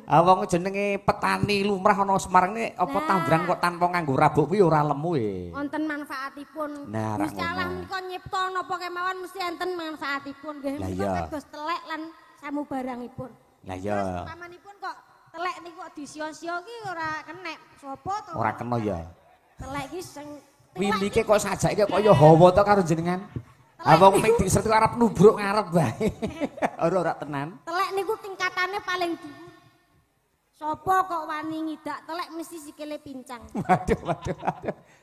Wong jenenge petani lumrah ana Semarang iki apa Nah. tanduran kok tanpa nganggo rabuk kuwi ora lemu e. Wonten manfaatipun. Nah, rak Gusti Allah ngono. menika nyipta napa kemawon mesti enten manfaatipun. Nggih Lah menika iya. kados telek lan samubarangipun. Lah Terus ya pamanipun kok telek niku kok disio-sio ki ora kenek. Sopo to? ora kena ya. Telek ki sing Wimike kok sajake kaya hawa to karo jenengan. Ha wong ming diserti arep nubruk ngarep bae. Ora tenan. telek niku tingkatane paling dhuwur. Sopo kok wani ngidak telek mesti sikile pincang. Waduh.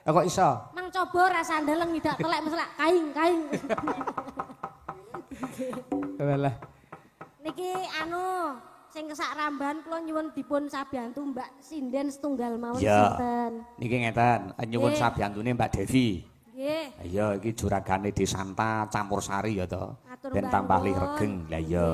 Lah kok iso? Mang coba ora sandeleng ngidak telek mesti lak kaing. Walah. Niki anu sing kesak ramban kula nyuwun dipun sabiyantu Mbak Sinden setunggal mawon Ya. sinten. Niki ngeten, nyuwun Nggih. sabiyantune Mbak Devi. Nggih. Iya iki juragane Desanta campur sari ya to. Matur Ben tambah li nuwun. regeng. Lah iya.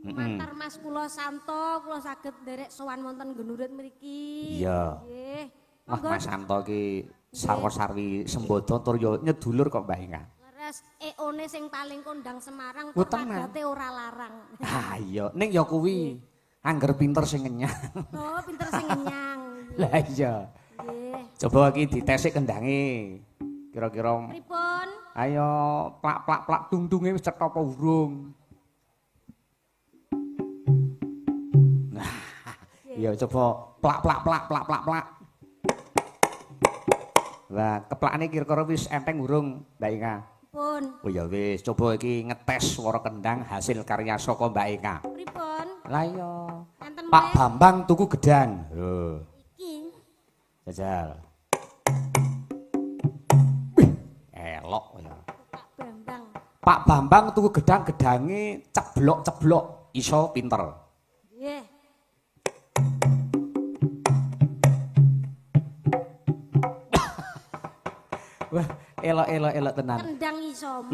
Heeh. Mantar Mas kula santo, kula saged nderek sowan wonten Genurit mriki. Iya. Nggih. Wah Monggo Mas Santo ki sarwa-sarwi sembodo tur yo nyedulur kok Mbak Inga. leres EO-ne sing paling kondang Semarang Oh, kok tenan? agate ora larang. Ah iya, ning ya kuwi angger pinter sing ngenyang. Oh, pinter sing ngenyang. Lah iya. Nggih. Coba iki ditesik kendange. Kira-kira Pripun? ayo plak dung-dunge wis cetha apa urung. Nah, iya coba plak. Lah, keplakane kira-kira wis enteng urung, Mbak Ika? Pripun? Oh ya wis, coba iki ngetes swara kendang hasil karya saka Mbak Ika. Pripun? Lah iya. Enten Pak meneh? Bambang tuku gedang. Lho, Iki. jajal. Elok ya. Pak Bambang. Pak Bambang tuku gedang-gedange ceblok-ceblok iso pinter. Nggih. Wah, elok tenan. Kendang iso.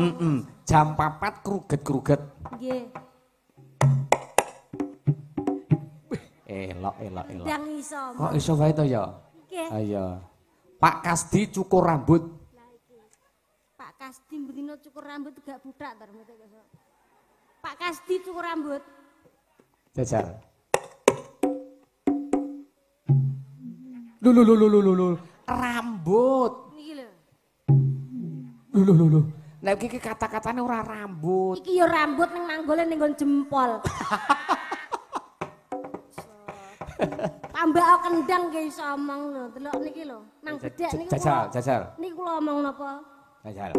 Jam 4 kruget-kruget. Nggih. Elok. Kendang iso. Kok iso wae to ya? Nggih. Ayo. Pak Kasdi cukur rambut. Pak Kasdi mbendino cukur rambut gak budak to. Pak Kasdi cukur rambut. Jajal. Lulu. Rambut. Niki lho. Lulu. Nek iki kata-katane ora rambut. Iki ya rambut ning manggole ning nggon jempol. Tambah kendang ge iso omong lho, delok niki lho. Mang bedhek niki. Jajal. Niki kula omong napa? Jajal.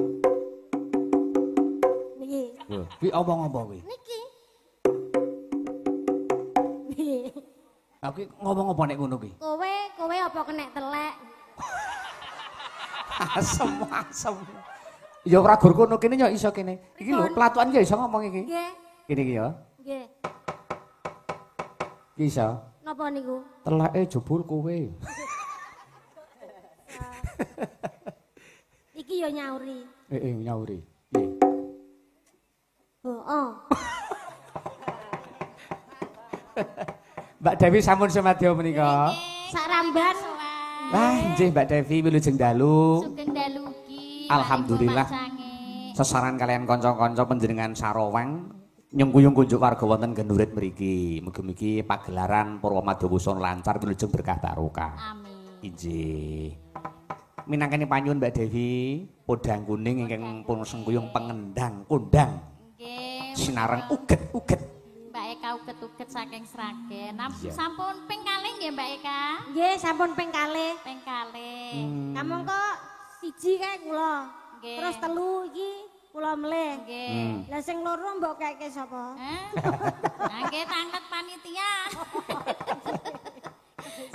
Niki. Lho, kuwi omong apa kuwi? Niki. Aku ngomong apa nek ngono kuwi? Kowe apa kenek telek? Asem. Ya ora gur kono kene ya iso kene. Iki lho pelatukan ya iso ngomong iki. Nggih. Kene iki ya. Nggih. Iki iso. Napa niku? Teleke jebul kowe. Iki ya nyauri. Nyauri. Nggih. Heeh. Mbak Dewi sampun semadya menika. Saramban. Lah, nggih Mbak Devi wilujeng dalu. Sugeng dalu ugi. Alhamdulillah. Sesaran kalian kanca-kanca panjenengan Sarawang nyengkuyung kunjuk warga wonten Genurit mriki. Mugi-mugi pagelaran Purwomadawusa lancar wilujeng berkah barokah. Amin. Injih. Minangkani panyuwun Mbak Devi, podang kuning ingkang pun sengkuyung pengendang kondang. Nggih. Sinareng uget-uget. Mbak Eka uget-uget saking Sragen. Sampun ping kalih nggih Mbak Eka? Nggih, sampun ping kalih. Ping kalih. Kamu kok siji kae kula. Nggih. Terus telu iki kula melih. Nggih. Lah sing loro mbok keke sapa? Nah, nggih tanglet panitia.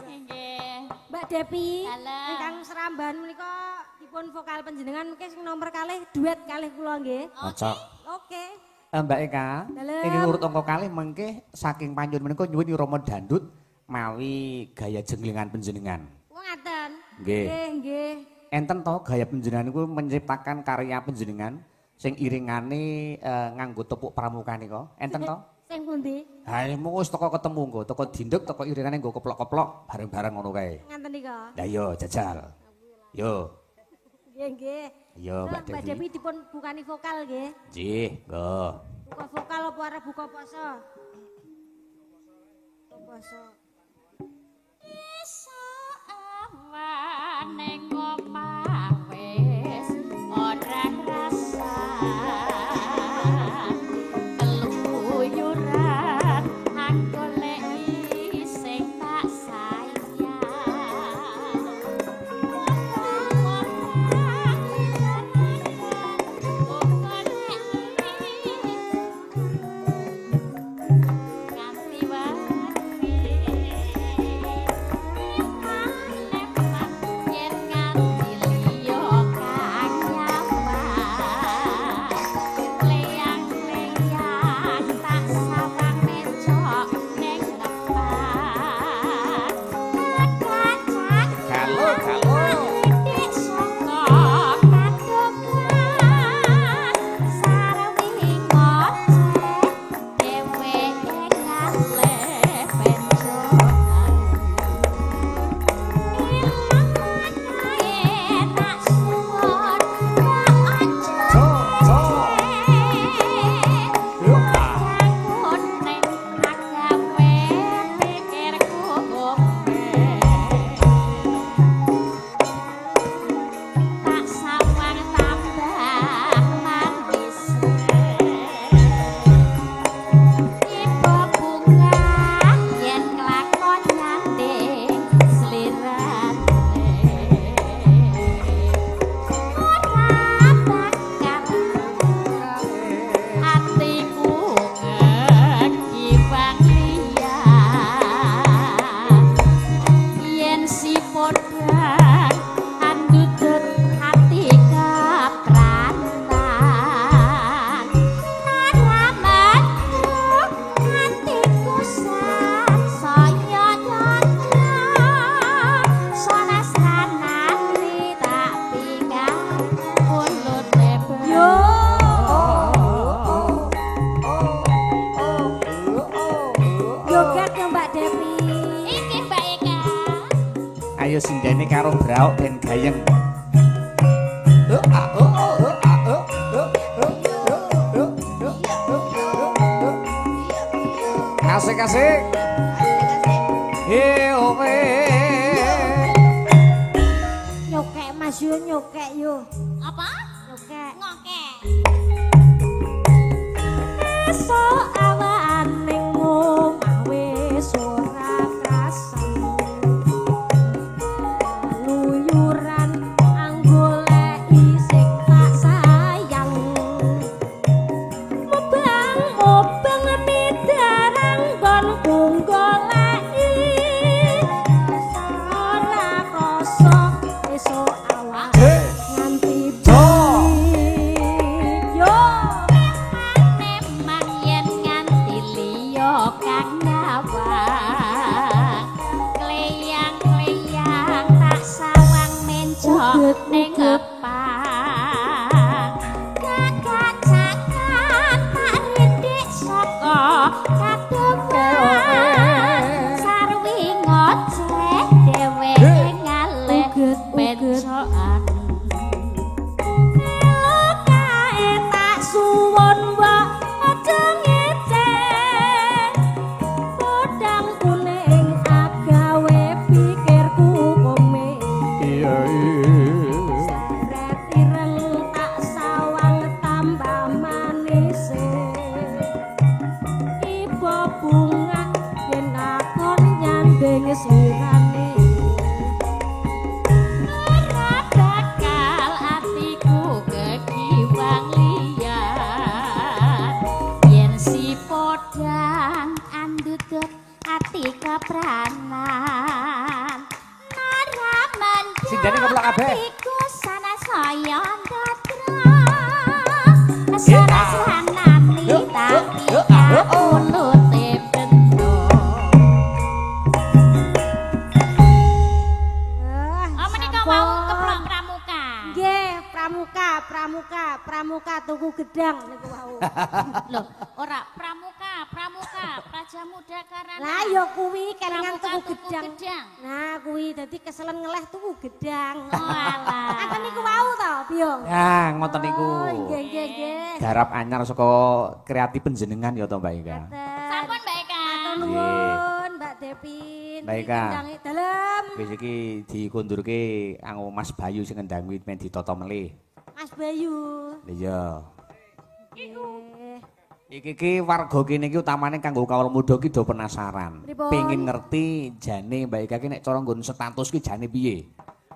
Nggih. Mbak Depi, Halo. ingkang Seramban menika dipun vokal panjenengan mungkin sing nomor kalih duet kalih kula nggih. Cocok. Oke. Mbak Eka, Dalem. ini urut angka kalih mengke saking panyuwun menika nyuwun irama dandut mawi gaya jenglingan panjenengan. Wong ngaten. Nggih. Nggih. Enten to gaya panjenengan niku menciptakan karya panjenengan sing iringane nganggo tepuk pramuka nika. Enten to? Sing pundi? Ha mung wis teko ketemu nggo, teko dinduk, teko iringane nggo keplok-keplok bareng-bareng ngono kae. Ngaten nika. Lah yo jajal. Yo. Nggih. Yo Mbak Mbak Devi. Depi dipun bukani vokal nggih. Nggih, nggo. Buka vokal apa arep buka poso? Buka poso. Iso awan ning omah wis ora rasa. Keluyuran aku lek sing tak sayang. Nganti wani yen nganti karo brauk ben gayeng. Asik-asik. Owe. Nyokek Mas yo nyokek yo. Apa? Nyokek. Ngokek. Esok awan ning omahe ora krasan. Luyuran anggoleki sing tak sayang. Mobang midarang kon goleki. Ora krasa esok awan nganti yo. Memang yen nganti liya kang nyawang. Kleyang-kleyang tak sawang mencok ning ngepang. Kakak-kakak tak rindik saka kademen. Sarwi ngoceh dhewe ngalih mencokan. Kae tak suwon mbok aja ngecek. Podang kuning agawe pikirku kome. Iya. Seret ireng tak sawang tambah manis. Ibu bunga yen akon nyanding sirane. Ora bakal atiku kekiwang liyan yen si podang andutut ati kepranan nara mendang Sindane keplok kabeh. atiku sana saya ndatra saraslanani tapi ulute bendo. Oh, menika mau keplok pramuka. Nggih, pramuka tuku gedang niku wau. Loh, ora pramuka, Praja Muda Karana. Lah ya kuwi kelingan Pramuka tuku gedang. Nah, kuwi dadi keselen ngeleh tuku gedang. Oh, alah. Anten niku wau to, Biong? Ya, ngoten niku. Oh, nggih. Garap anyar saka kreatif panjenengan ya to Mbak Ika. Sampun Mbak Eka. Nuwun, Mbak Devin. Baik, Kak. Gendange dalem. Wis iki dikundurke kanggo Mas Bayu sing ngendang kuwi men ditata melih. Mas Bayu. Iya. Nggih. Iki warga kene iki utamane kanggo kawula muda ki do penasaran. Pripun? Pengin ngerti jane Mbak Ika ki nek cara nggon status ki jane piye?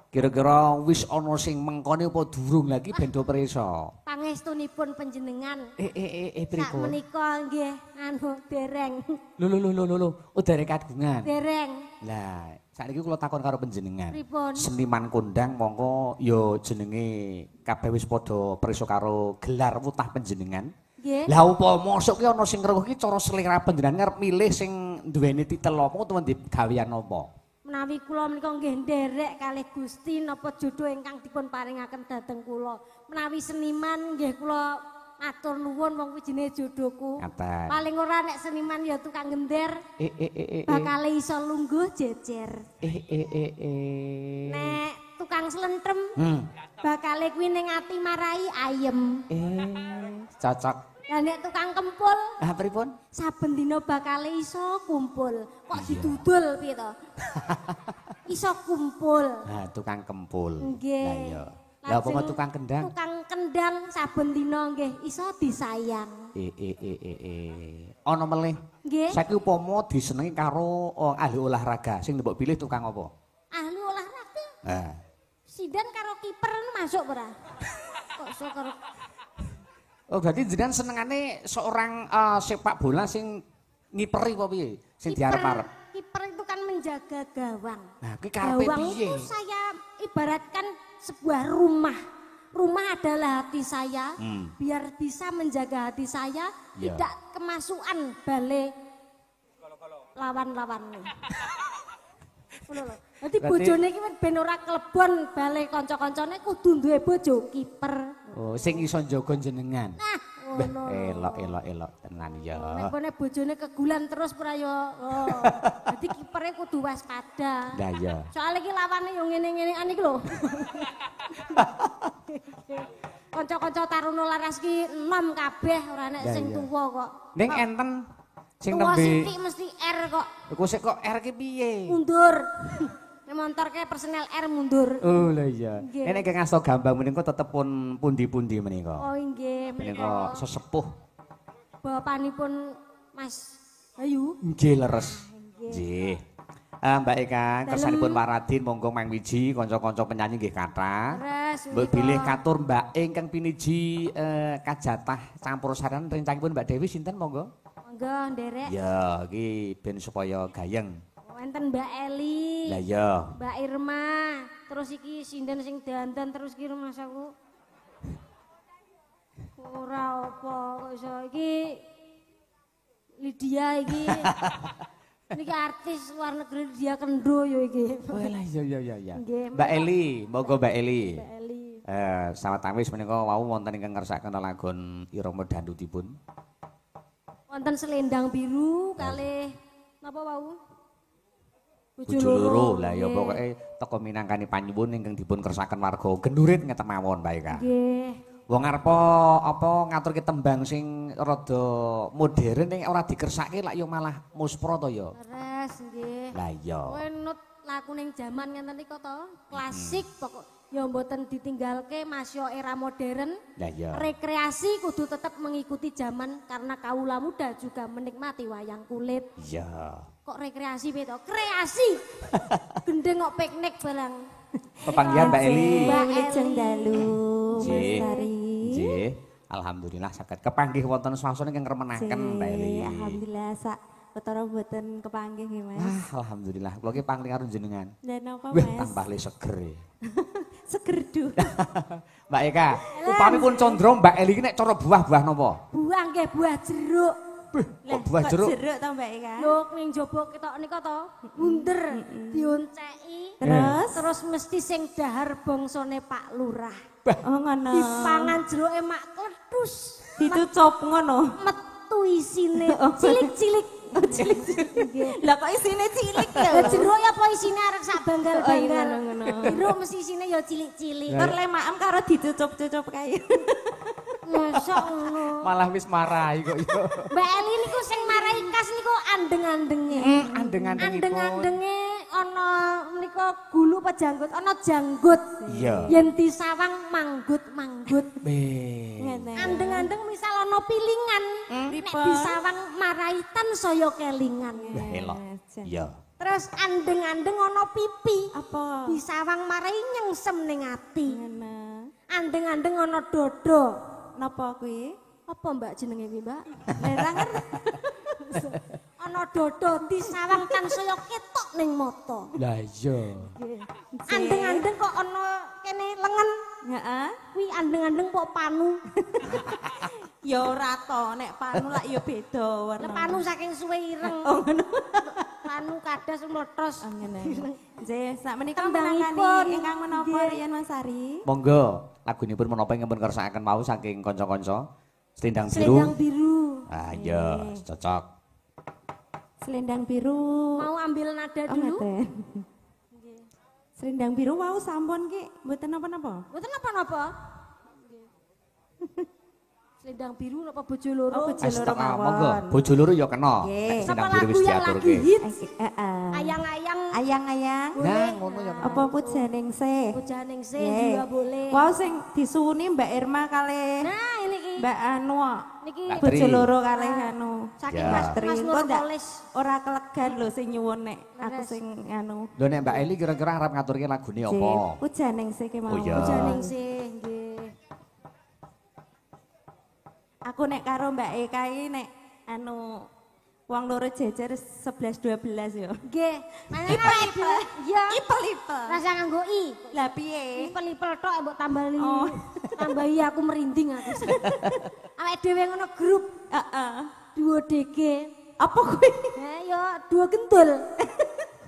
Kira-kira wis ana sing mengkone apa durung lagi ben do presa. Pangestunipun panjenengan. Sak Pripun? menika nggih anu dereng. Lho. Oh derek kagungan. Dereng. Lah, saiki kula takon karo panjenengan. Pripun? Seniman kondang mongko ya jenenge kabeh wis padha prisa karo gelar wutah panjenengan. Nggih. Lah upama mosok ki ana sing ngeruh ki cara selera panjenengan arep milih sing duweni titel apa utawa di gawean apa? Menawi kula menika nggih nderek kalih Gusti napa jodoh ingkang dipun paringaken dhateng kula. Menawi seniman nggih kula matur nuwun wong kuwi jenenge jodohku. Ngaten. Paling ora nek seniman ya tukang gender. Bakal iso lungguh jejer. Nek tukang slentrem bakal kuwi ning ati marai ayem. Cocok. Lah nek tukang kempul Ah pripun? saben dina bakal iso kumpul. Kok didudul piye to? Iso kumpul. Nah, tukang kempul. Nggih. Lah iya. Lah apa Lajeng tukang kendang? Tukang kendang saben dina nggih iso disayang. Ana melih. Nggih. Saiki upama disenengi karo ahli olahraga, sing mbok pilih tukang apa? Ahli olahraga. Nah. Sidan karo kiper masuk ora? Kok iso karo Oh, berarti jenengan senengane seorang sepak bola sing ngiperi apa piye? Sing diarep-arep. Kiper itu kan menjaga gawang. Nah, kuwi karepe Gawang piye? itu saya ibaratkan sebuah rumah. Rumah adalah hati saya. Biar bisa menjaga hati saya Ya. tidak kemasukan bale lawan-lawan. Ngono lho. Dadi Berarti- bojone iki ben ora klebon bale kanca-kancane kudu duwe bojo kiper. Oh, sing iso njaga jenengan. Nah, Elok tenan ya. Nek kene bojone kegulan terus ora yo. Dadi kipere kudu waspada. Lah iya. Soale iki lawane yo ngene-ngenean iki lho. Kanca-kanca taruna laras ki enom kabeh ora nek sing tuwa kok. Ning enten sing Tuwa nembe. sithik mesti R kok. Iku sik kok R ki piye? Mundur. Nek montor ke personel R mundur. Oh lah iya. Nek ngasta gambang menika tetep pun pundi-pundi menika. Oh nggih Menika sesepuh. Bapanipun Mas Ayu. Nggih leres. Nggih. Mbak Eka, kersanipun Waradin monggo Mang Wiji, kanca-kanca penyanyi nggih kathah. Mbok bilih katur Mbak ingkang piniji kajatah campur saran rencangipun Mbak Dewi sinten monggo? Monggo nderek. Ya, iki ben supaya gayeng. Wonten Mbak Eli. Lah iya. Mbak Irma, terus iki sinden sing dandan terus ki Mas aku. Ora apa kok iso iki Lydia iki. Niki artis luar negeri dia kendo yo iki. Oh lah iya. Nggih, Mbak Eli, monggo Mbak Eli. Mbak Eli. Sawat awis menika wau wonten ingkang ngersakaken lagon irama dandutipun. Wonten selendang biru kalih napa wau? Bojo loro. Lah ya pokoke teka minangkani panyuwun ingkang dipun kersaken warga gendurit ngeten mawon Mbak Eka. Nggih. Wong arep apa ngaturke tembang sing rada modern ning ora dikersake lak yo malah muspra to ya. Leres nggih. Lah iya. Kowe nut laku ning jaman ngenten iki to, klasik pokok ya mboten ditinggalke masih era modern. Lah iya. Rekreasi kudu tetap mengikuti zaman karena kaula muda juga menikmati wayang kulit. Iya. Kok rekreasi piye to? Kreasi. Gendeng kok piknik barang. Pepanggihan Mbak Eli. Mbak Wilujeng dalu. Nggih. Lestari. Nggih. Alhamdulillah saged kepanggih wonten swasana ingkang remenaken Mbak Eli. Alhamdulillah sak betara boten kepanggih nggih Mas. Alhamdulillah. Kula ki pangling karo jenengan. Lah napa Wah, Mas? tambah le seger. Segerdu. Mbak Eka, upami pun condro Mbak Eli ki nek cara buah-buah napa? Buah nggih buah jeruk. Kok buah jeruk? Jeruk to Mbak Eka? Lho ning jaba ketok nika to, bunder dionceki. Terus mesti sing dahar bangsane Pak Lurah. Oh ngono. Dipangan jeruke mak kledus. Ditucup ngono. Metu isine cilik-cilik. Lah kok isine cilik ya? Lah jeruk apa isine arek sak banggal-banggal. ngono. Jeruk mesti isine ya cilik-cilik. Tur le maem karo dicucup-cucup kae. Mosok ngono. Malah wis marahi kok iso. Mbak Eli niku sing marahi kas niku andeng-andenge. Andeng-andengipun. Andeng-andenge ana menika gulu apa janggut, ana janggut. Iya. Yen disawang manggut-manggut. Ngene. Andeng-andeng misal ana pilingan, nek disawang marahi tansaya kelingan. Wah, elok. Iya. Terus andeng-andeng ana pipi. Apa? Disawang marahi nyengsem ning ati. Ngene. Andeng-andeng ana dodo. Napa kuwi? Apa Mbak jenenge kuwi, Mbak? Ora ngerti. Ana dodo disawang tansaya ketok ning mata. Lah iya. Andeng-andeng kok ana kene lengen. Heeh. Kuwi andeng-andeng kok panu. Ya ora to, nek panu lak ya beda warna. Lah panu saking suwe ireng. Oh ngono. Panu kadas mlethos. Oh ngene. Nggih, sak menika Tembangipun. menangani ingkang menapa Rian Mas Ari? Monggo lagunipun menapa ingkang pun kersakaken wau saking kanca-kanca Selendang Biru. Selendang biru. Ah iya, cocok. Selendang biru. Mau ambil nada Oh, dulu? ngeten. Selendang biru wau sampun ki mboten napa-napa. Mboten napa-napa. Selendang biru napa bojo loro? Oh, bojo loro mawon. Monggo, bojo loro ya kena. Nggih. Nek Sapa Selendang Biru lagu wis yang lagi diaturke. hits? Heeh. Ayang-ayang. Ayang-ayang. Nah, ngono ya. Apa pujaning se? Bojaning se Nggih. juga boleh. Wau sing disuwuni Mbak Irma kalih Nah, ini ki. Mbak Anu. Niki Mbak Bojo Tri. loro kalih anu. saking Ya. Mas Tri. Mas Engko Nur ndak Kolis. ora kelegan lho sing nyuwun nek aku Leres. sing anu. Lho nek Mbak Eli kira-kira arep ngaturke lagune apa? Nggih, pujaning se ki Oh, mawon. iya. Bojaning se nggih. Aku nek karo Mbak Eka iki nek anu wong loro jejer 11-12 yo. Nggih. Ipel-ipel. Iya. Ipel-ipel. Rasa nganggo i. Lah piye? Ipel-ipel tok mbok tambahi. Oh. Tambahi aku merinding aku. Awake dhewe ngono grup Heeh. duo DG. Apa kuwi? Ha yo duo gentul.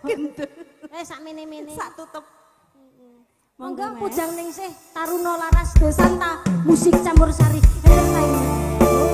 Gendut. Sak mene-mene. Sak tutup. Monggo Mas. pujang ning sih Taruna Laras Desanta musik campur sari entertainment.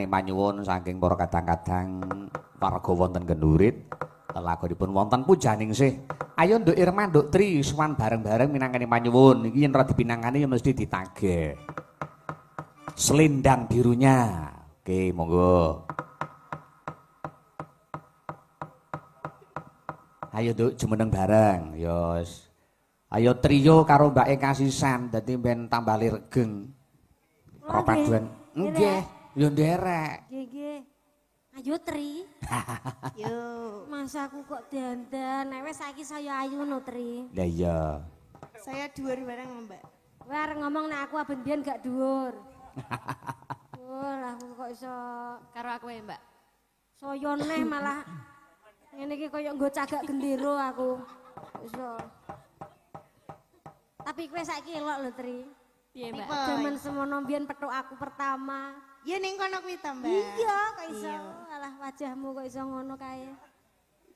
Panyuwun saking para kadang-kadang warga wonten Gendurit lelagonipun wonten pujaning sih. Ayo Nduk Irma, Nduk Tri sowan bareng-bareng minangkani panyuwun. Iki yen ora dipinangkani ya mesti ditagih. Selendang birunya. Oke, monggo. Ayo Nduk jumeneng bareng. Yos. Ayo trio karo Mbak Kasisan dadi ben tambah regeng. Ora paduan. Nggih. Yo nderek. Nggih. Ayo Tri. Yo. Mas aku kok dandan, nek wis saiki saya ayu no Tri. Lah iya. Saya dhuwur bareng Mbak. Kowe arep ngomong nek aku aben biyen gak dhuwur. Dhuwur aku kok iso Karo aku ya, Mbak. saya neh malah ngene iki koyo nggo cagak gendero aku. Iso. Tapi kowe saiki elok lho Tri. Piye, Mbak? Zaman semono mbiyen petuk aku pertama. Ya ning kono kuwi ta, Mbak. Iya, kok iso. Alah wajahmu kok iso ngono kae.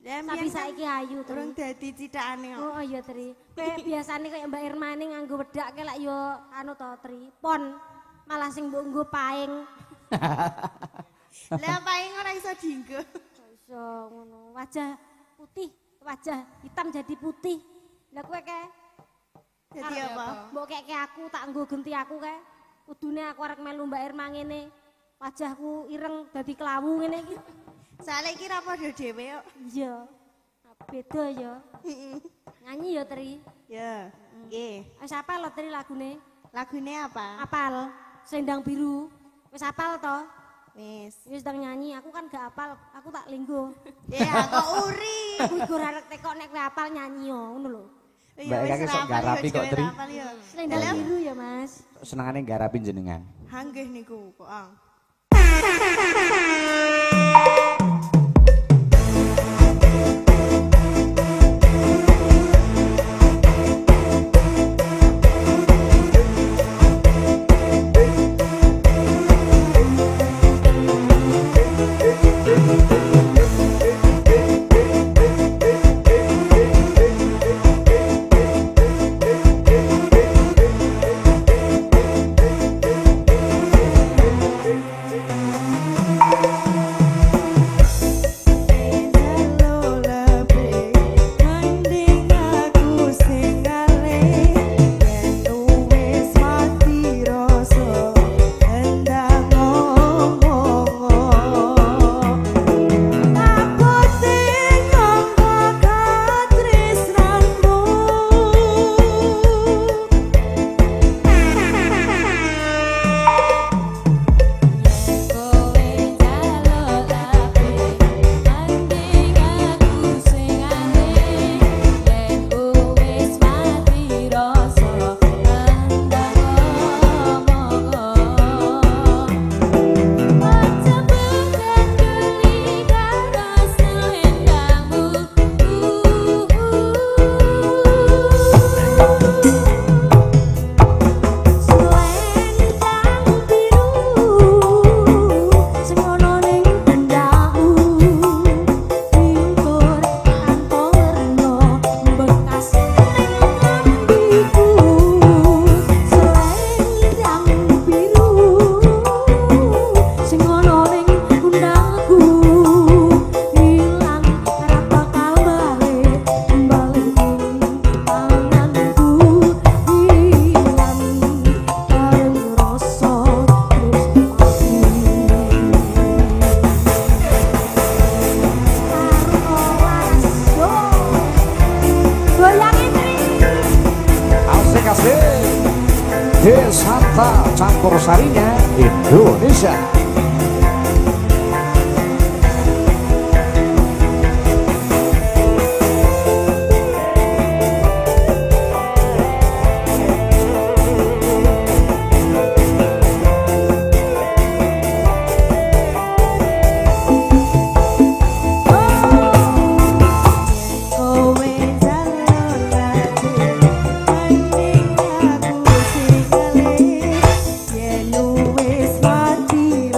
Tapi saiki ayu Durung Tri. dadi cithakane kok. Oh iya Tri. Kowe biasane kayak Mbak Irmani nganggo wedak ke lak yo anu to Tri. Pon malah sing mbok nggo paing. Lah paing ora iso dienggo. Kok iso ngono. Wajah putih, wajah hitam jadi putih. Lah kowe kae Jadi apa? mbok keke aku tak nggo genti aku kae. Kudune aku arek melu Mbak Irma ngene. Wajahku ireng dadi klawu ngene iki. Soale iki ra padha dhewe kok. Iya. Beda ya. Nyanyi ya Tri. Ya, nggih. Wis apal lho Tri lagune? Lagune apa? Apal. Selendang biru. Wis apal to? Wis. Wis ndang nyanyi, aku kan gak apal, aku tak linggo. Ya, kok uri. Aku iku ora arek tekok nek kowe apal nyanyi yo, ngono lho. Ya Mbak Eka sok garapi kok, Tri. Selendang biru ya, Mas. Senengane garapi jenengan. Ha nggih niku kok. Desanta campur sarinya Indonesia. Wis mati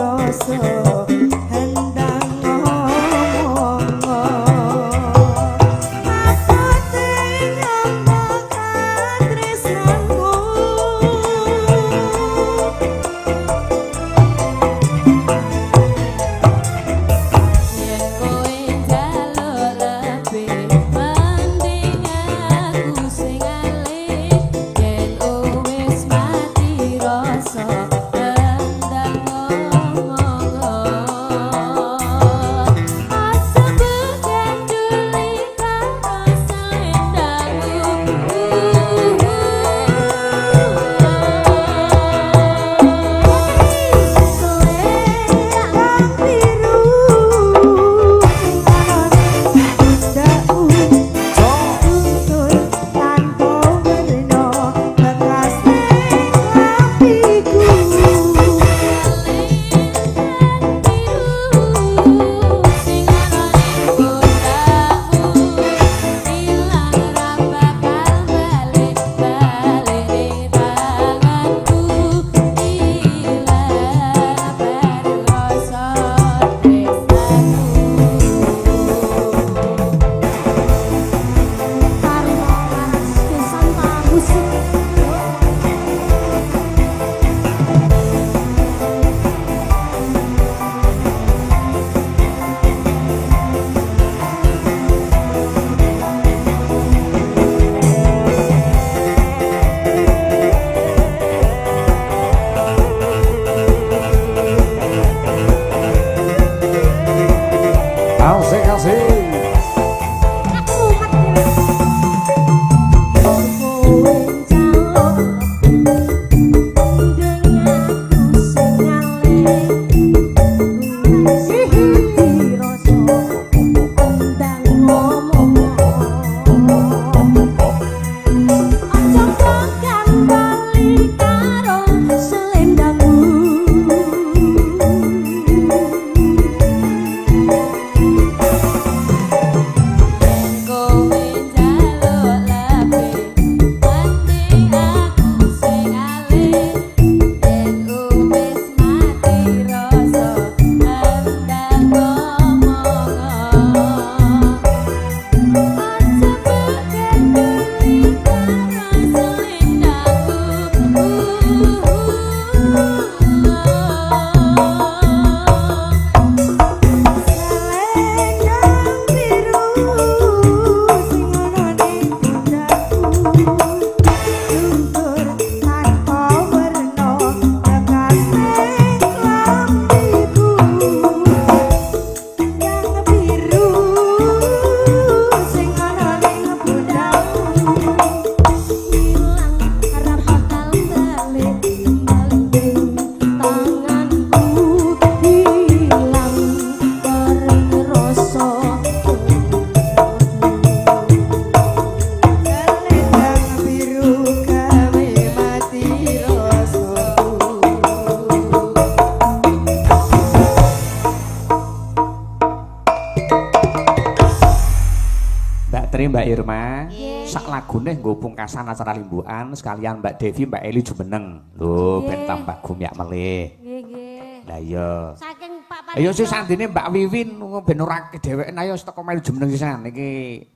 Mbak Tri, Mbak Irma, sak lagune nggo pungkasan acara limbukan sekalian Mbak Devi, Mbak Eli jumeneng. Lho, ben tambah gumyak melih. Nggih, nggih. Lah iya. Saking Pak Panitia. Ayo sing sandine Mbak Wiwin ben ora kedheweken ayo teko melu jumeneng sisan iki.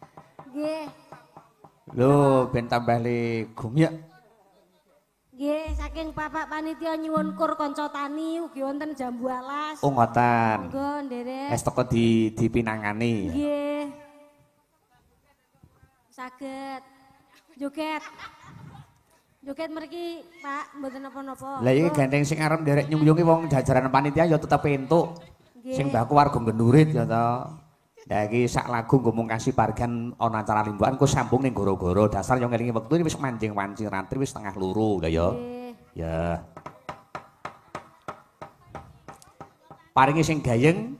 Nggih. Lho, ben tambah le gumyak. Nggih, saking Bapak Panitia nyuwun kur kanca tani ugi wonten jambu alas. Oh ngoten. Monggo nderek. Wis teko dipinangani. Nggih. Saged joget. Joget mriki, Pak, mboten napa-napa. Lah iki gandeng sing arep nderek nyung-nyungi wong jajaran panitia ya tetep entuk. Nggih. Sing mbahku warga gendurit ya to. Lah iki sak lagu nggo mung kasih pargan ana acara limbukan ku sambung ning goro-goro. Dasar yo ngelingi wektu wis manjing wanci rantri wis tengah loro. Lah ya. Ya. Paringi sing gayeng.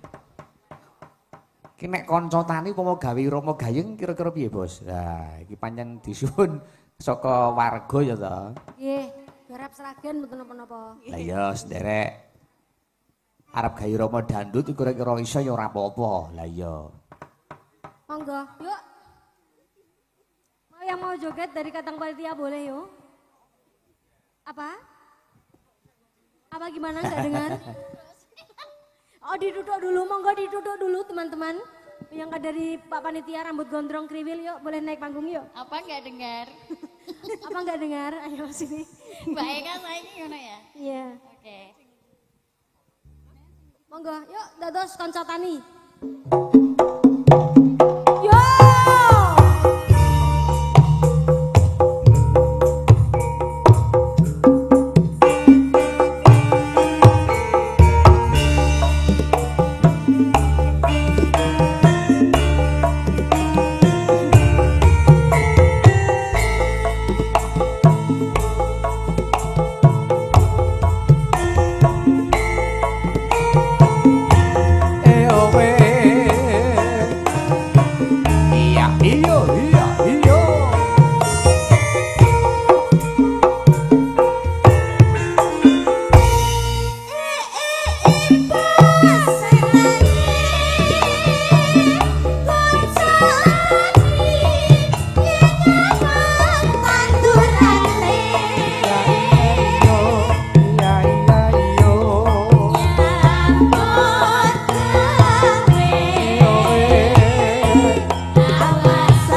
Ki nek kanca tani upama gawe rama gayeng kira-kira piye, Bos? Lah, iki pancen disuwun saka warga ya to. Nggih, garap seragen mboten napa-napa. Lah ya, sederek. Arep gawe rama dandut iku kira-kira iso ya ora apa-apa. Lah iya. Monggo, yuk. Mau yang mau joget dari Katang Panitia boleh yuk. Apa? Apa gimana nggak dengar? Oh diduduk dulu, monggo diduduk dulu teman-teman. Yang dari Pak Panitia rambut gondrong kriwil yuk, boleh naik panggung yuk. Apa nggak dengar? Apa nggak dengar? Ayo sini. Mbak Eka saya ini gimana ya? Iya. Oke. Monggo, yuk dados kanca tani. Awas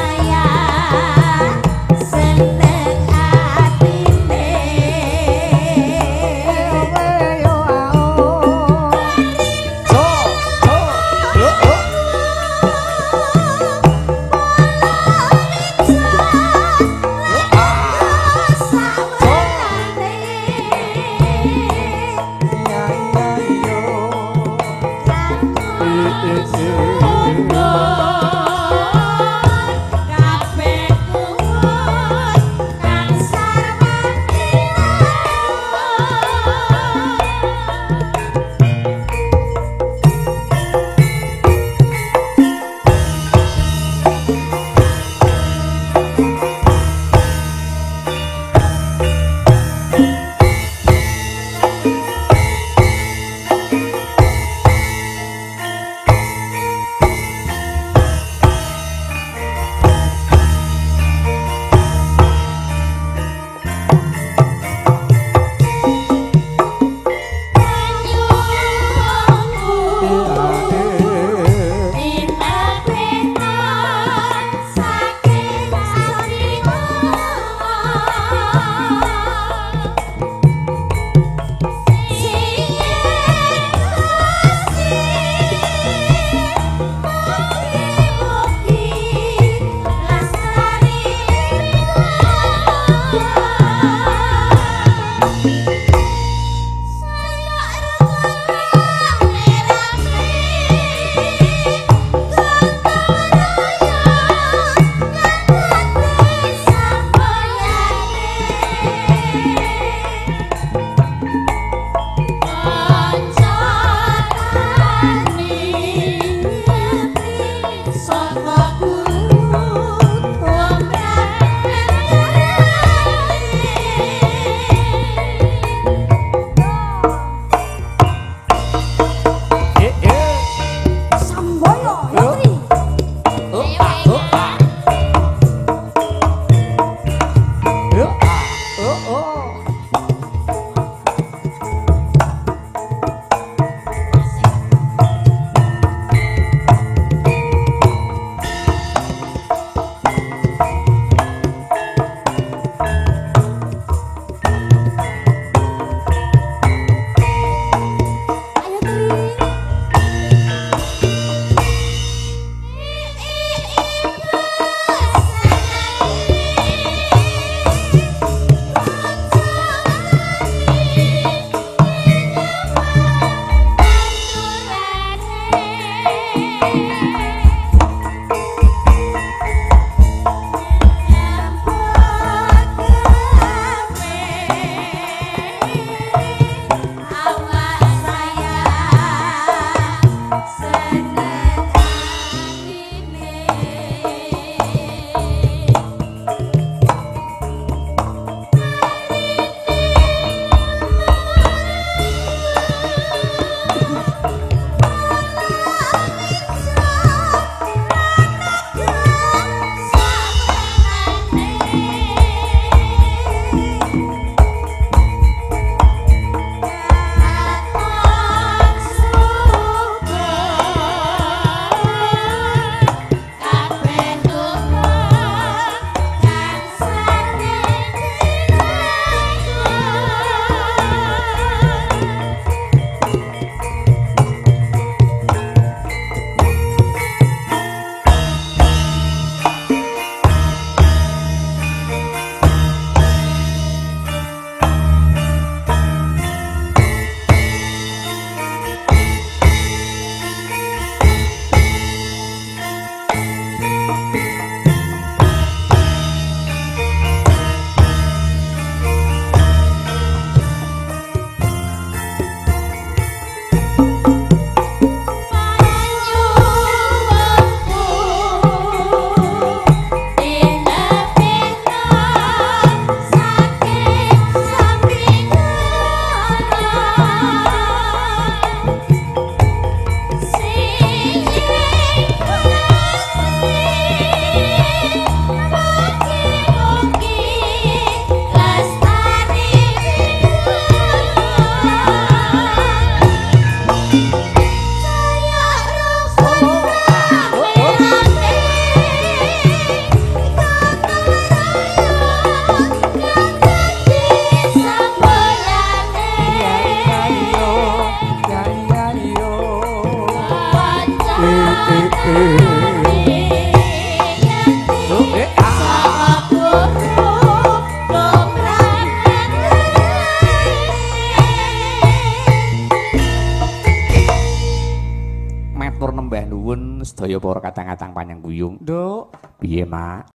nembah nuwun sedaya para kadang-kadang panjenengan. Nduk, piye, Mak?